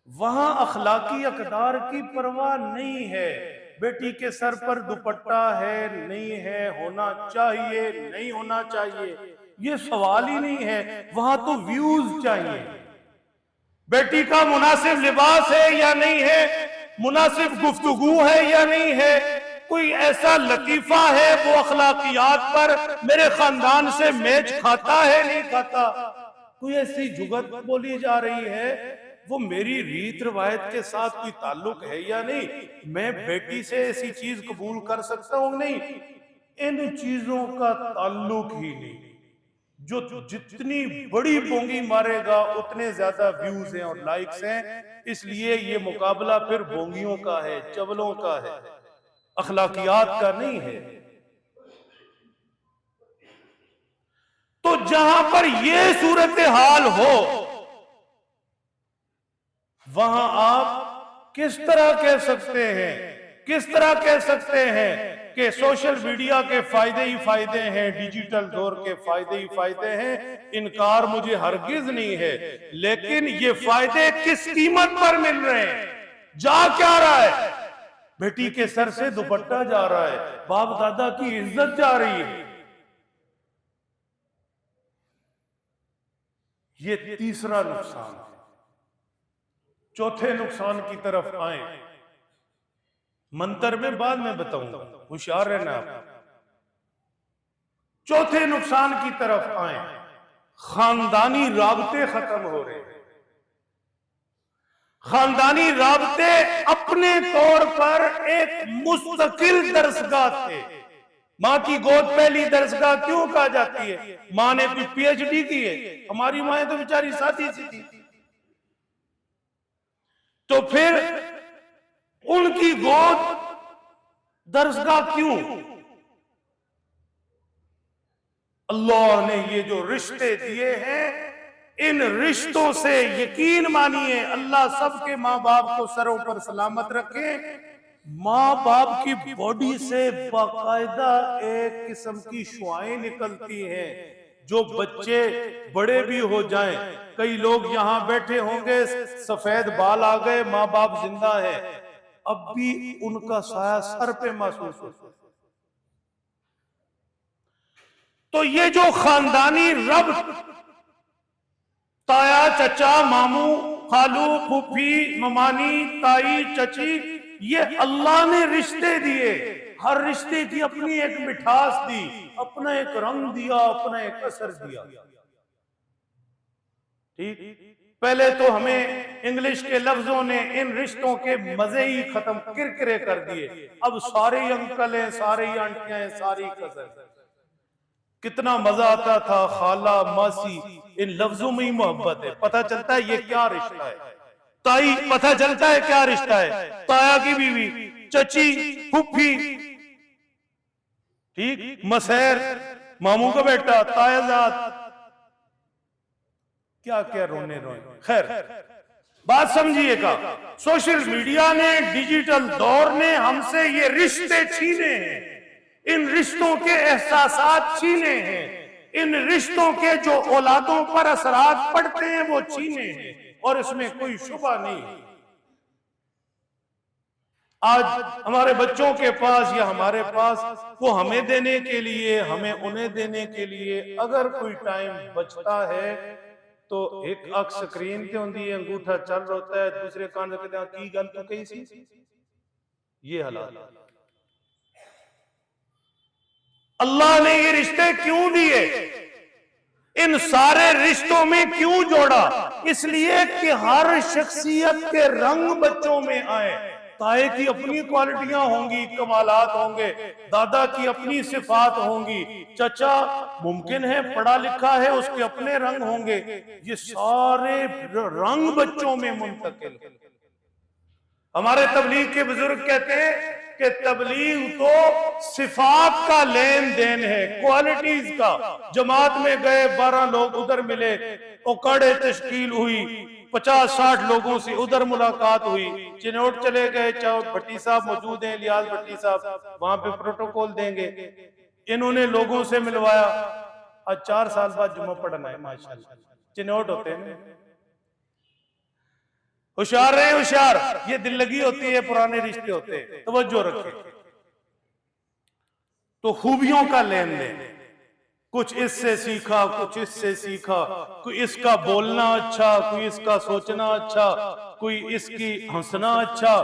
A: वहां अखलाकी अकदार की परवाह नहीं है। बेटी के सर पर दुपट्टा है, नहीं है, होना चाहिए, नहीं होना चाहिए, ये सवाल ही नहीं है। वहां तो व्यूज चाहिए। बेटी का मुनासिब लिबास है या नहीं है, मुनासिब गुफ्तगू है या नहीं है, कोई ऐसा लतीफा है वो अखलाकियात पर मेरे खानदान से मैच खाता है नहीं खाता, कोई ऐसी जुगत बोली जा रही है वो मेरी रीत रिवायत के साथ कोई ताल्लुक है या नहीं, मैं बेटी से ऐसी चीज कबूल कर सकता हूं नहीं, इन चीजों का ताल्लुक ही नहीं। जो जितनी बड़ी बोंगी मारेगा उतने ज्यादा व्यूज हैं और लाइक्स हैं। इसलिए ये मुकाबला फिर बोंगियों का है, चवलों का है, अखलाकियात का नहीं है। तो जहां पर ये सूरत हाल हो वहां आप किस तरह कह सकते हैं कि सोशल मीडिया के फायदे ही फायदे हैं, डिजिटल दौर के फायदे ही फायदे हैं। इनकार मुझे हरगिज नहीं है, लेकिन ये फायदे किस कीमत पर मिल रहे हैं? जा क्या रहा है? बेटी के सर से दुपट्टा जा रहा है, बाप दादा की इज्जत जा रही है। ये तीसरा नुकसान है। चौथे नुकसान की तरफ आए, मंतर में बाद में बताऊंगा, होशियार रहना आप। चौथे नुकसान की तरफ आए, खानदानी राबते खत्म हो रहे हैं। खानदानी राबते अपने तौर पर एक मुस्तकिल दरसगाह थे। मां की गोद पहली दरसगाह क्यों कहा जाती है? मां ने कोई पीएचडी की है? हमारी मां तो बेचारी साथी सी थी। तो फिर उनकी गोद दरसगाह क्यों? अल्लाह ने ये जो रिश्ते दिए हैं, इन रिश्तों से यकीन मानिए, अल्लाह सबके माँ बाप को सरों पर सलामत रखे। माँ बाप की बॉडी से बाकायदा एक किस्म की शुआएं निकलती हैं। जो बच्चे बड़े भी हो जाएं, कई लोग यहां बैठे होंगे, सफेद बाल आ गए, माँ बाप जिंदा है, अब भी उनका साया सर पे महसूस होता है। तो ये जो खानदानी रब, ताया, चचा, मामू, खालू, फूफी, ममानी, ताई, चची, ये अल्लाह ने रिश्ते दिए। हर रिश्ते की अपनी एक मिठास दी, अपना एक रंग दिया, अपना एक असर दिया। ठीक? पहले तो हमें इंग्लिश के लफ्जों ने इन रिश्तों के मजे ही खत्म किरकिरे कर दिए। अब सारे ही अंकल हैं, सारे ही आंटियां हैं, सारी कजन। कितना मजा आता था, खाला मासी, इन लफ्जों में ही मोहब्बत है। पता चलता है ये क्या रिश्ता है। ताई, पता चलता है क्या रिश्ता है। ताया की बीवी, चची, फुफ्फी, ठीक, मसैर, मामू का बेटा, तायाजाद, क्या क्या रोने रोए। खैर, बात समझिएगा, सोशल मीडिया ने, डिजिटल दौर ने हमसे ये रिश्ते छीने हैं, इन रिश्तों के एहसासात छीने हैं, इन रिश्तों के जो औलादों पर असरात पड़ते हैं वो छीने हैं, और इसमें कोई शुबा नहीं। आज हमारे बच्चों के पास या हमारे पास, वो हमें देने के लिए, हमें उन्हें देने के लिए अगर कोई टाइम बचता है तो एक अख स्क्रीन ते होंदी है, अंगूठा चल रहा है, दूसरे कान से कहते हैं की गल तो कही सी। ये हालात अल्लाह ने ये रिश्ते क्यों दिए, इन सारे रिश्तों में क्यों जोड़ा? इसलिए कि हर शख्सियत के रंग बच्चों में आए। ताए की अपनी क्वालिटियां होंगी, कमालात होंगे, दादा की अपनी सिफात होंगी, चचा मुमकिन है पढ़ा लिखा है, उसके अपने रंग होंगे। ये सारे रंग बच्चों में मुंतकिल। हमारे तबलीग के बुजुर्ग कहते हैं कि तबलीग तो सिफात का लेन देन है, क्वालिटीज का। जमात में गए 12 लोग उधर मिले, औकाड़े तश्कील हुई, 50-60 लोगों से उधर मुलाकात हुई, चिनौट चले गए, चाहे भट्टी साहब मौजूद हैं, लियाज भट्टी साहब, वहां पे प्रोटोकॉल देंगे। इन्होंने लोगों से मिलवाया। आज 4 साल बाद जुम्मा पढ़ना है, माशाल्लाह। चिनौट होते हैं, होशियार रहे, होशियार, ये दिल लगी होती है, पुराने रिश्ते होते हैं, तवज्जो रखें। तो खूबियों का लेन देन, कुछ इससे सीखा, कुछ इससे सीखा, कोई इसका बोलना अच्छा, कोई इसका सोचना अच्छा, कोई इसकी हंसना अच्छा,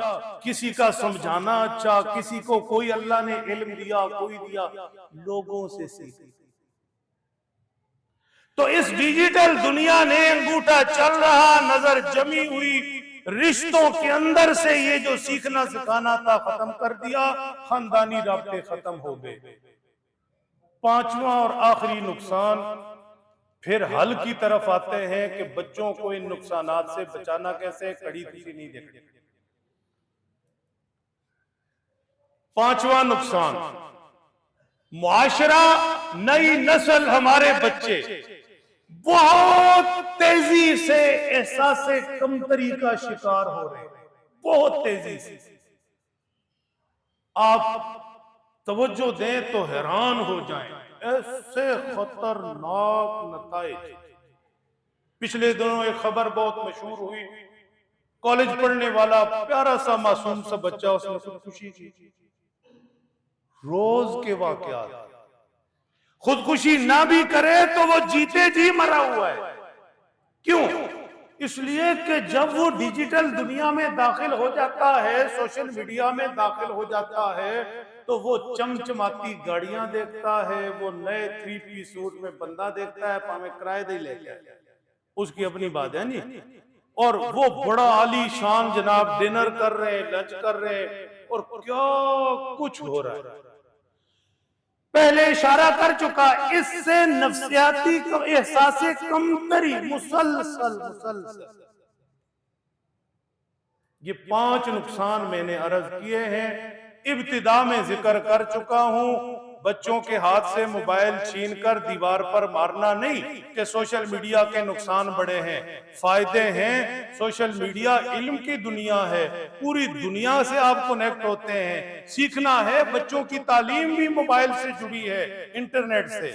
A: किसी का समझाना अच्छा, किसी को कोई अल्लाह ने इल्म दिया, कोई दिया, लोगों से सीखा। तो इस डिजिटल दुनिया ने अंगूठा चल रहा, नजर जमी हुई रिश्तों के अंदर से ये जो सीखना सिखाना था खत्म कर दिया, खानदानी राब्ते खत्म हो गए। पांचवा और आखिरी नुकसान, फिर हल की तरफ आते हैं कि बच्चों को इन नुकसानात से बचाना कैसे। कड़ी खुशी नहीं देखते। पांचवा नुकसान, मुआशरा, नई नस्ल, हमारे बच्चे बहुत तेजी से एहसासे कमतरी का शिकार हो रहे हैं, बहुत तेजी से। आप तवज्जो दें तो हैरान हो जाएं, ऐसे खतरनाक नताइज। पिछले दिनों एक खबर बहुत मशहूर हुई, कॉलेज पढ़ने वाला प्यारा सा मासूम सा बच्चा, उसने खुदकुशी की। रोज के वाकयात, खुदकुशी ना भी करे तो वो जीते जी मरा हुआ है। क्यों? इसलिए कि जब वो डिजिटल दुनिया में दाखिल हो जाता है, सोशल मीडिया में दाखिल हो जाता है, तो वो चमचमाती गाड़ियां देखता है, वो नए 3 पीस सूट में बंदा देखता है, पावे किराए दे लेके आया, उसकी अपनी बात है नहीं। और वो बड़ा आली शान जनाब डिनर कर रहे हैं, लंच कर रहे हैं, और क्या कुछ हो रहा है। पहले इशारा कर चुका, इससे नफ्सियाती एहसासे कमतरी मुसलसल। ये 5 नुकसान मैंने अर्ज किए हैं, इब्तिदा में जिक्र कर चुका हूं। बच्चों के हाथ से मोबाइल छीनकर दीवार पर मारना नहीं कि सोशल मीडिया के नुकसान बड़े हैं, फायदे हैं। सोशल मीडिया इल्म की दुनिया है, पूरी दुनिया से आप कनेक्ट होते हैं, सीखना है। बच्चों की तालीम भी मोबाइल से जुड़ी है, इंटरनेट से।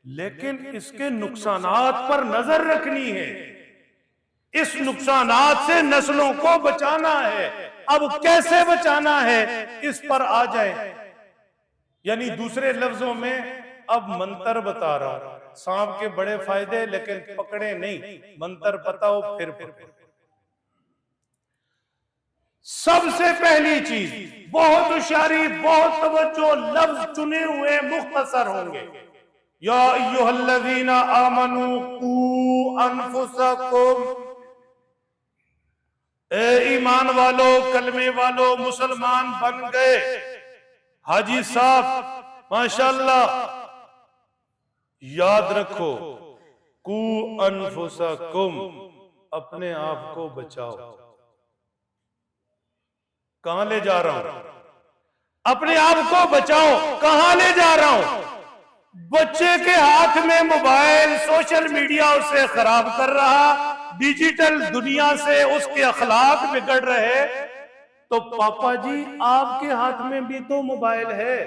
A: लेकिन इसके नुकसानात पर नजर रखनी है, इस नुकसानात से नस्लों को बचाना है। अब कैसे बचाना है, इस पर आ जाए। यानी दूसरे लफ्जों में अब मंत्र बता रहा हूं। सांप के बड़े फायदे, लेकिन पकड़े नहीं, मंत्र बताओ फिर सबसे पहली चीज, बहुत होशियारी, बहुत तवज्जो, लफ्ज चुने हुए मुख्तसर होंगे। या अय्युहल्लज़ीना आमनू कू अनफुसकुम ए ईमान वालों, कलमे वालों, मुसलमान बन गए हाजी साहब माशाल्लाह, याद रखो, कू अनफुसकुम, अपने आप को बचाओ। कहां ले जा रहा हूं? अपने आप को बचाओ। कहां ले जा रहा हूं? बच्चे के हाथ में मोबाइल, सोशल मीडिया उसे खराब कर रहा, डिजिटल दुनिया से उसके अखलाक बिगड़ रहे। तो पापा जी आपके हाथ में भी तो मोबाइल है,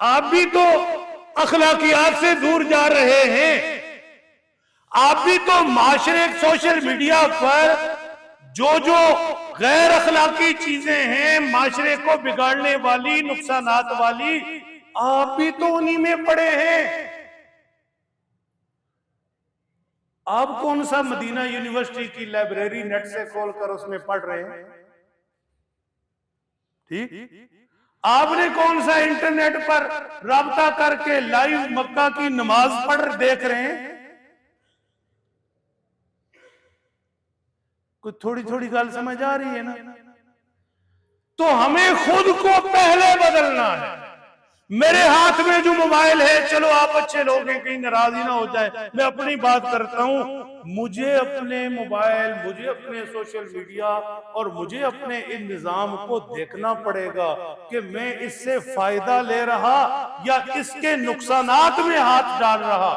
A: आप भी तो अखलाकियात से दूर जा रहे हैं, आप भी तो माशरे सोशल मीडिया पर जो जो गैर अखलाकी चीजें हैं, माशरे को बिगाड़ने वाली, नुकसानात वाली, आप भी तो उन्हीं में पड़े हैं। आप कौन सा मदीना यूनिवर्सिटी की लाइब्रेरी नेट से खोलकर उसमें पढ़ रहे हैं? ठीक, आपने कौन सा इंटरनेट पर राब्ता करके लाइव मक्का की नमाज पढ़ देख रहे हैं? कुछ थोड़ी थोड़ी गल समझ आ रही है ना? तो हमें खुद को पहले बदलना है। मेरे हाथ में जो मोबाइल है, चलो आप अच्छे लोग हैं, कहीं नाराज ही ना हो जाए, मैं अपनी बात करता हूं। मुझे अपने मोबाइल, मुझे अपने सोशल मीडिया और मुझे अपने इन निजाम को देखना पड़ेगा कि मैं इससे फायदा ले रहा या इसके नुकसानात में हाथ डाल रहा।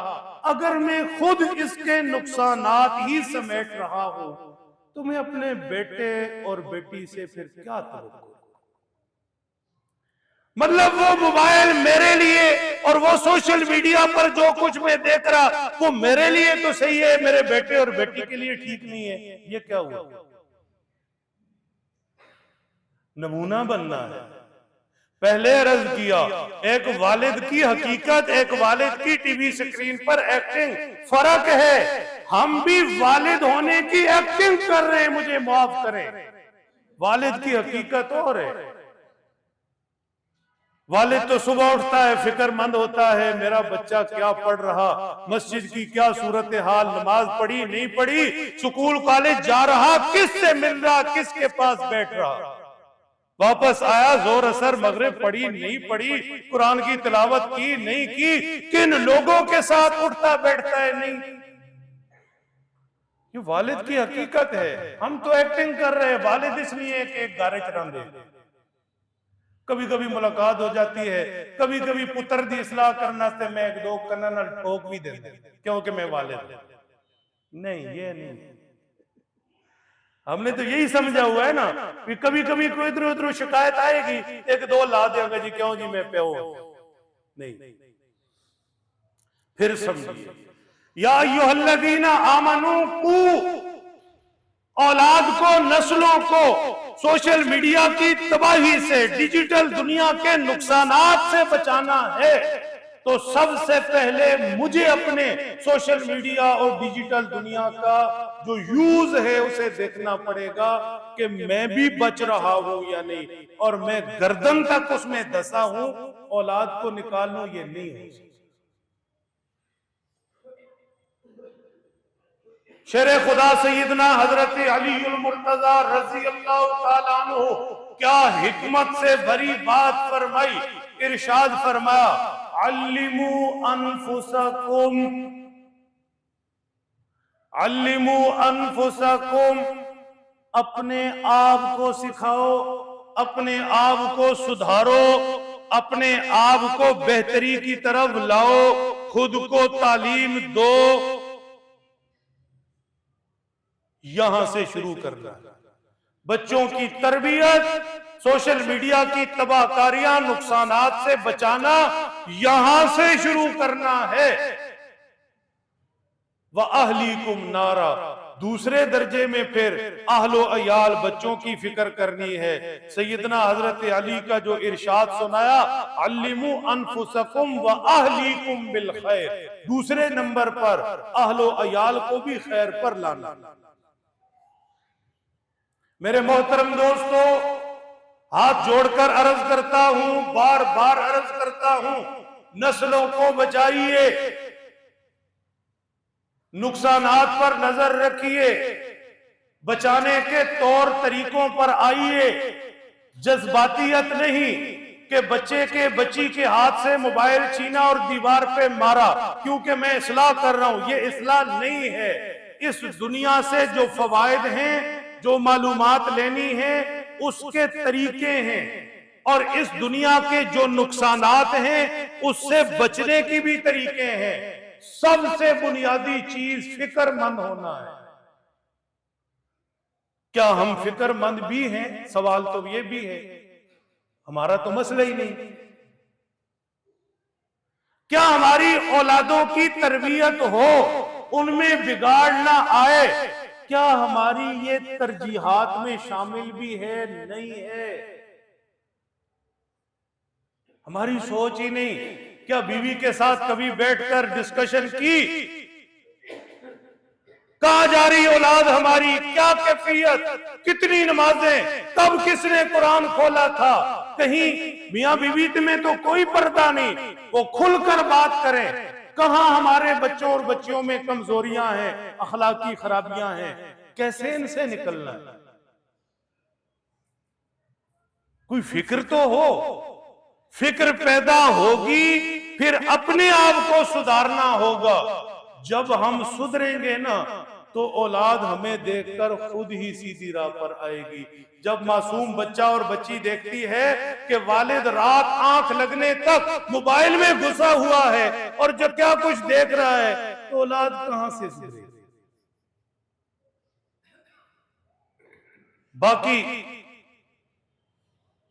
A: अगर मैं खुद इसके नुकसानात ही समेट रहा हूं तो मैं अपने बेटे और बेटी से फिर क्या तवक्को? मतलब वो मोबाइल मेरे लिए और वो सोशल मीडिया पर जो कुछ मैं देख रहा वो मेरे लिए तो सही है, मेरे बेटे और बेटी के लिए ठीक नहीं है। ये क्या हुआ? नमूना बनना है। पहले अर्ज किया, एक वालिद की हकीकत, एक वालिद की टीवी स्क्रीन पर एक्टिंग, फर्क है। हम भी वालिद होने की एक्टिंग कर रहे हैं, मुझे माफ करें। वालिद की हकीकत और है। वालिद तो सुबह उठता है, फिक्रमंद होता है, मेरा बच्चा क्या पढ़ रहा, मस्जिद की क्या सूरत हाल, नमाज पढ़ी नहीं पढ़ी, स्कूल कॉलेज जा रहा, किससे मिल रहा, किसके पास बैठ रहा, वापस आया, जोर असर मगरिब पढ़ी नहीं पढ़ी, कुरान की तिलावत की नहीं की, किन लोगों के साथ उठता बैठता है नहीं। ये वालिद की हकीकत है। हम तो एक्टिंग कर रहे हैं। वालिद इसलिए कि एक गारे चरांदे, कभी कभी मुलाकात हो जाती है, कभी कभी पुत्र दी इसलाह करना से मैं एक दो कन्ना नाल ठोक भी दे क्योंकि मैं वालिद नहीं। ये नहीं, हमने तो यही समझा हुआ है ना कि कभी कभी कोई इधर उधर शिकायत आएगी, एक दो ला देंगे जी, क्यों जी मैं प्यो नहीं। फिर समझिए, या अय्युहल्लज़ीना आमनू कू, औलाद को, नस्लों को सोशल मीडिया की तबाही से, डिजिटल दुनिया के नुकसानात से बचाना है तो सबसे पहले मुझे अपने सोशल मीडिया और डिजिटल दुनिया का जो यूज है उसे देखना पड़ेगा कि मैं भी बच रहा हूं या नहीं, और मैं गर्दन तक उसमें धंसा हूं, औलाद को निकाल लूं, ये नहीं है। शेर खुदा सैयदना हजरत अली मुर्तजा रजी अल्लाह ताला अन्हु क्या हिकमत से भरी बात फरमाई। इरशाद फरमाया, अल्लिमू अनफुसकुम, अल्लिमू अनफुसकुम, अपने आप को सिखाओ, अपने आप को सुधारो, अपने आप को बेहतरी की तरफ लाओ, खुद को तालीम दो। यहां से शुरू करना है। बच्चों की तरबियत, सोशल मीडिया की तबाहकारियां, नुकसानात से बचाना, यहां से शुरू करना है। व अहलीकुम नारा, दूसरे दर्जे में फिर अहलो अयाल, बच्चों की फिक्र करनी है। सैयदना हजरत अली का जो इरशाद सुनाया, अल्लिमू अनफुसकुम व अहलीकुम बिल खैर, दूसरे नंबर पर अहलो अयाल को भी खैर पर लाना। मेरे मोहतरम दोस्तों, हाथ जोड़कर अर्ज करता हूं, बार बार अर्ज करता हूं, नस्लों को बचाइए, नुकसानात पर नजर रखिए, बचाने के तौर तरीकों पर आइए। जज्बातियत नहीं कि बच्चे के बच्ची के हाथ से मोबाइल छीना और दीवार पे मारा क्योंकि मैं इस्लाह कर रहा हूं, ये इस्लाह नहीं है। इस दुनिया से जो फवायद हैं, जो मालूमात लेनी है, उसके तरीके हैं, और इस दुनिया के जो नुकसानात हैं उससे बचने की भी तरीके हैं। सबसे बुनियादी चीज फिक्रमंद होना है। क्या हम फिक्रमंद भी हैं? सवाल तो ये भी है। हमारा तो मसला ही नहीं। क्या हमारी औलादों की तरबियत हो, उनमें बिगाड़ ना आए, क्या हमारी ये तरजीहात में शामिल भी है? नहीं है। हमारी सोच ही नहीं। क्या बीवी के साथ कभी बैठकर डिस्कशन की, कहां जा रही औलाद हमारी, क्या कैफियत, कितनी नमाजें, कब किसने कुरान खोला था? कहीं मियां बीवी में तो कोई पर्दा नहीं, वो खुलकर बात करें। कहां हमारे बच्चों और बच्चियों में कमजोरियां हैं, अखलाकी खराबियां हैं, कैसे इनसे निकलना है? कोई फिक्र तो हो। फिक्र पैदा होगी फिर अपने आप को सुधारना होगा। जब हम सुधरेंगे ना तो औलाद हमें देखकर खुद ही सीधी राह पर आएगी। जब मासूम बच्चा और बच्ची देखती है कि वालिद रात आंख लगने तक मोबाइल में घुसा हुआ है और जो क्या कुछ देख रहा है, तो औलाद कहां से सुधरेगी? बाकी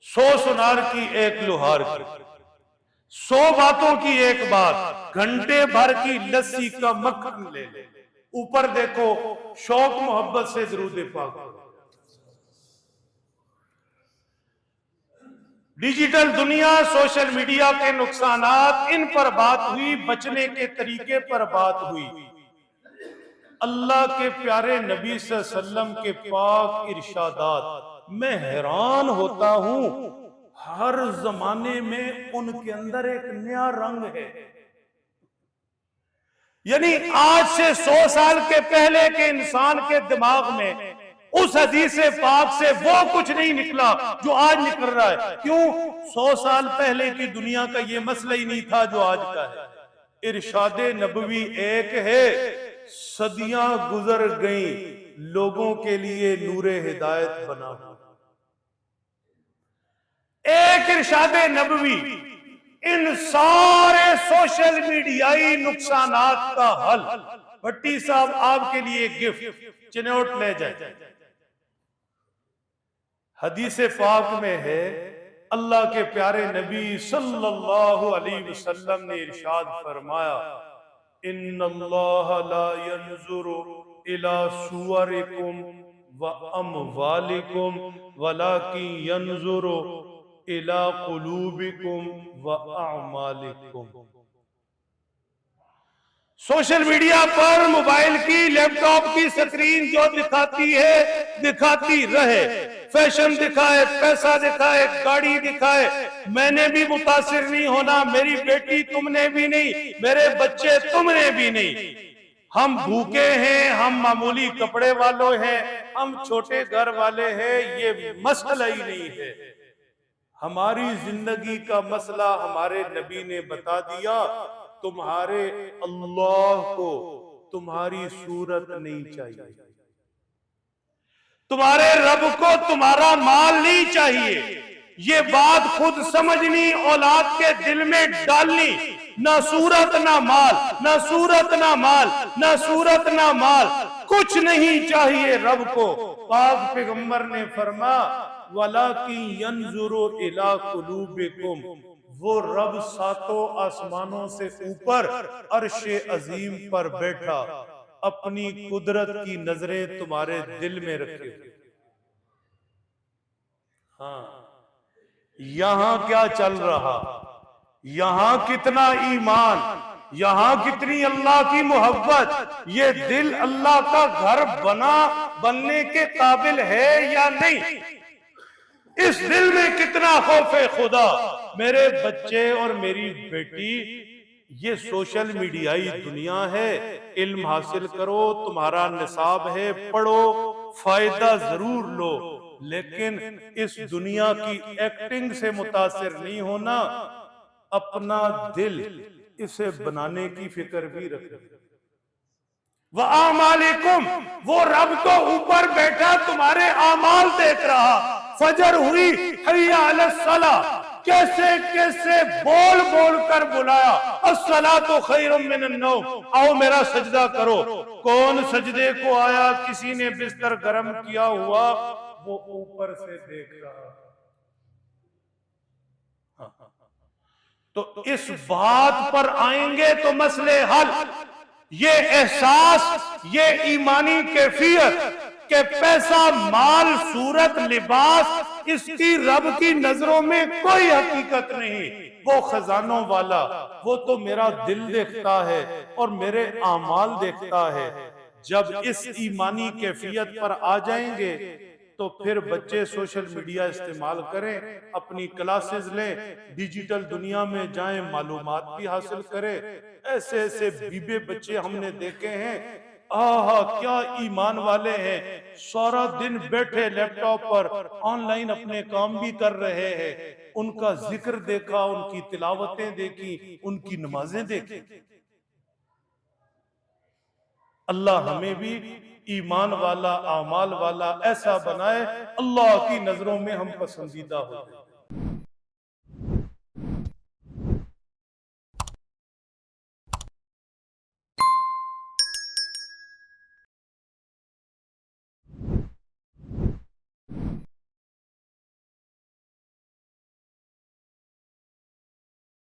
A: 100 सुनार की एक लोहार की, 100 बातों की एक बात, घंटे भर की लस्सी का मक्खन ले ले। ऊपर देखो, शौक मोहब्बत से दरूद पाक। डिजिटल दुनिया, सोशल मीडिया के नुकसानात, इन पर बात हुई। बचने के तरीके पर बात हुई। अल्लाह के प्यारे नबी सल्लल्लाहु अलैहि वसल्लम के पाक इरशादात, मैं हैरान होता हूं। हर जमाने में उनके अंदर एक नया रंग है। यानी आज से 100 साल के पहले के इंसान के दिमाग में उस हदीस पाक से वो कुछ नहीं निकला जो आज निकल रहा है। क्यों? 100 साल पहले की दुनिया का ये मसला ही नहीं था जो आज का है। इरशादे नबवी एक है, सदियां गुजर गई, लोगों के लिए नूरे हिदायत बना। एक इरशादे नबवी इन सारे सोशल मीडियाई नुकसानात का हल। भट्टी साहब आपके लिए गिफ्ट, चिनौट ले जाए। हदीस पाक में है, अल्लाह के प्यारे नबी सल्लल्लाहु अलैहि वसल्लम ने इरशाद फरमाया, इन्नल्लाह ला यंजुरु इला सुवरिकुम व अमवालिकुम वलाकिन यंजुरु इला कुलूबिकुम व अमालिकुम। सोशल मीडिया पर मोबाइल की, लैपटॉप की स्क्रीन जो दिखाती है दिखाती रहे, फैशन दिखाए, पैसा दिखाए, गाड़ी दिखाए। मैंने भी मुतासिर नहीं होना, मेरी बेटी तुमने भी नहीं, मेरे बच्चे तुमने भी नहीं। हम भूखे हैं, हम मामूली कपड़े वालों हैं, हम छोटे घर वाले हैं, ये मसला ही नहीं है। हमारी जिंदगी का मसला हमारे नबी ने बता दिया। तुम्हारे अल्लाह को तुम्हारी सूरत नहीं चाहिए, तुम्हारे रब को तुम्हारा माल नहीं चाहिए। ये बात खुद समझनी, औलाद के दिल में डालनी। ना सूरत ना माल, ना सूरत ना माल, ना सूरत ना माल, कुछ नहीं चाहिए रब को। पाक पैगंबर ने फरमा, वलाकिन यंजुरु इला कुलूबिकुम, वो रब सातों आसमानों से ऊपर अर्शे अजीम पर बैठा अपनी कुदरत की नजरें तुम्हारे दिल में रखे। हाँ, यहां क्या चल रहा, यहां कितना ईमान, यहां कितनी अल्लाह की मोहब्बत, ये दिल अल्लाह का घर बनने के काबिल है या नहीं? इस दिल में कितना खौफे खुदा। मेरे बच्चे और मेरी बेटी, ये सोशल मीडियाई दुनिया है। इल्म हासिल करो, तुम्हारा निसाब है, पढ़ो, फायदा जरूर लो, लेकिन इस दुनिया की एक्टिंग से मुतासिर नहीं होना। अपना दिल इसे बनाने की फिक्र भी रखो। व आमालिकुम, वो रब तो ऊपर बैठा तुम्हारे आमाल देख रहा। फजर हुई, हय्या अलस सला, कैसे कैसे बोल बोल कर बुलाया, अस्सलातु खैरुम मिनन नौम, आओ मेरा सजदा करो। कौन सजदे को आया? किसी ने बिस्तर गर्म किया हुआ, वो ऊपर से देख रहा। तो इस बात पर आएंगे तो मसले हल। ये एहसास, ये ईमानी कैफियत कि पैसा, माल, सूरत, लिबास, इसकी रब की नजरों में कोई हकीकत नहीं। वो खजानों वाला, वो तो मेरा दिल देखता है और मेरे आमाल देखता है। जब इस ईमानी कैफियत पर आ जाएंगे तो फिर बच्चे सोशल मीडिया इस्तेमाल करें, अपनी क्लासेस लें, डिजिटल दुनिया में जाएं, मालूमात भी हासिल करें। ऐसे ऐसे बीबे बच्चे हमने देखे हैं, आहा क्या ईमान वाले हैं, सारा दिन बैठे लैपटॉप पर ऑनलाइन अपने काम भी कर रहे हैं। उनका जिक्र देखा, उनकी तिलावतें देखी, उनकी नमाजें देखी। अल्लाह हमें भी ईमान वाला, आमाल वाला ऐसा बनाए, अल्लाह की नजरों में हम पसंदीदा हो जाए।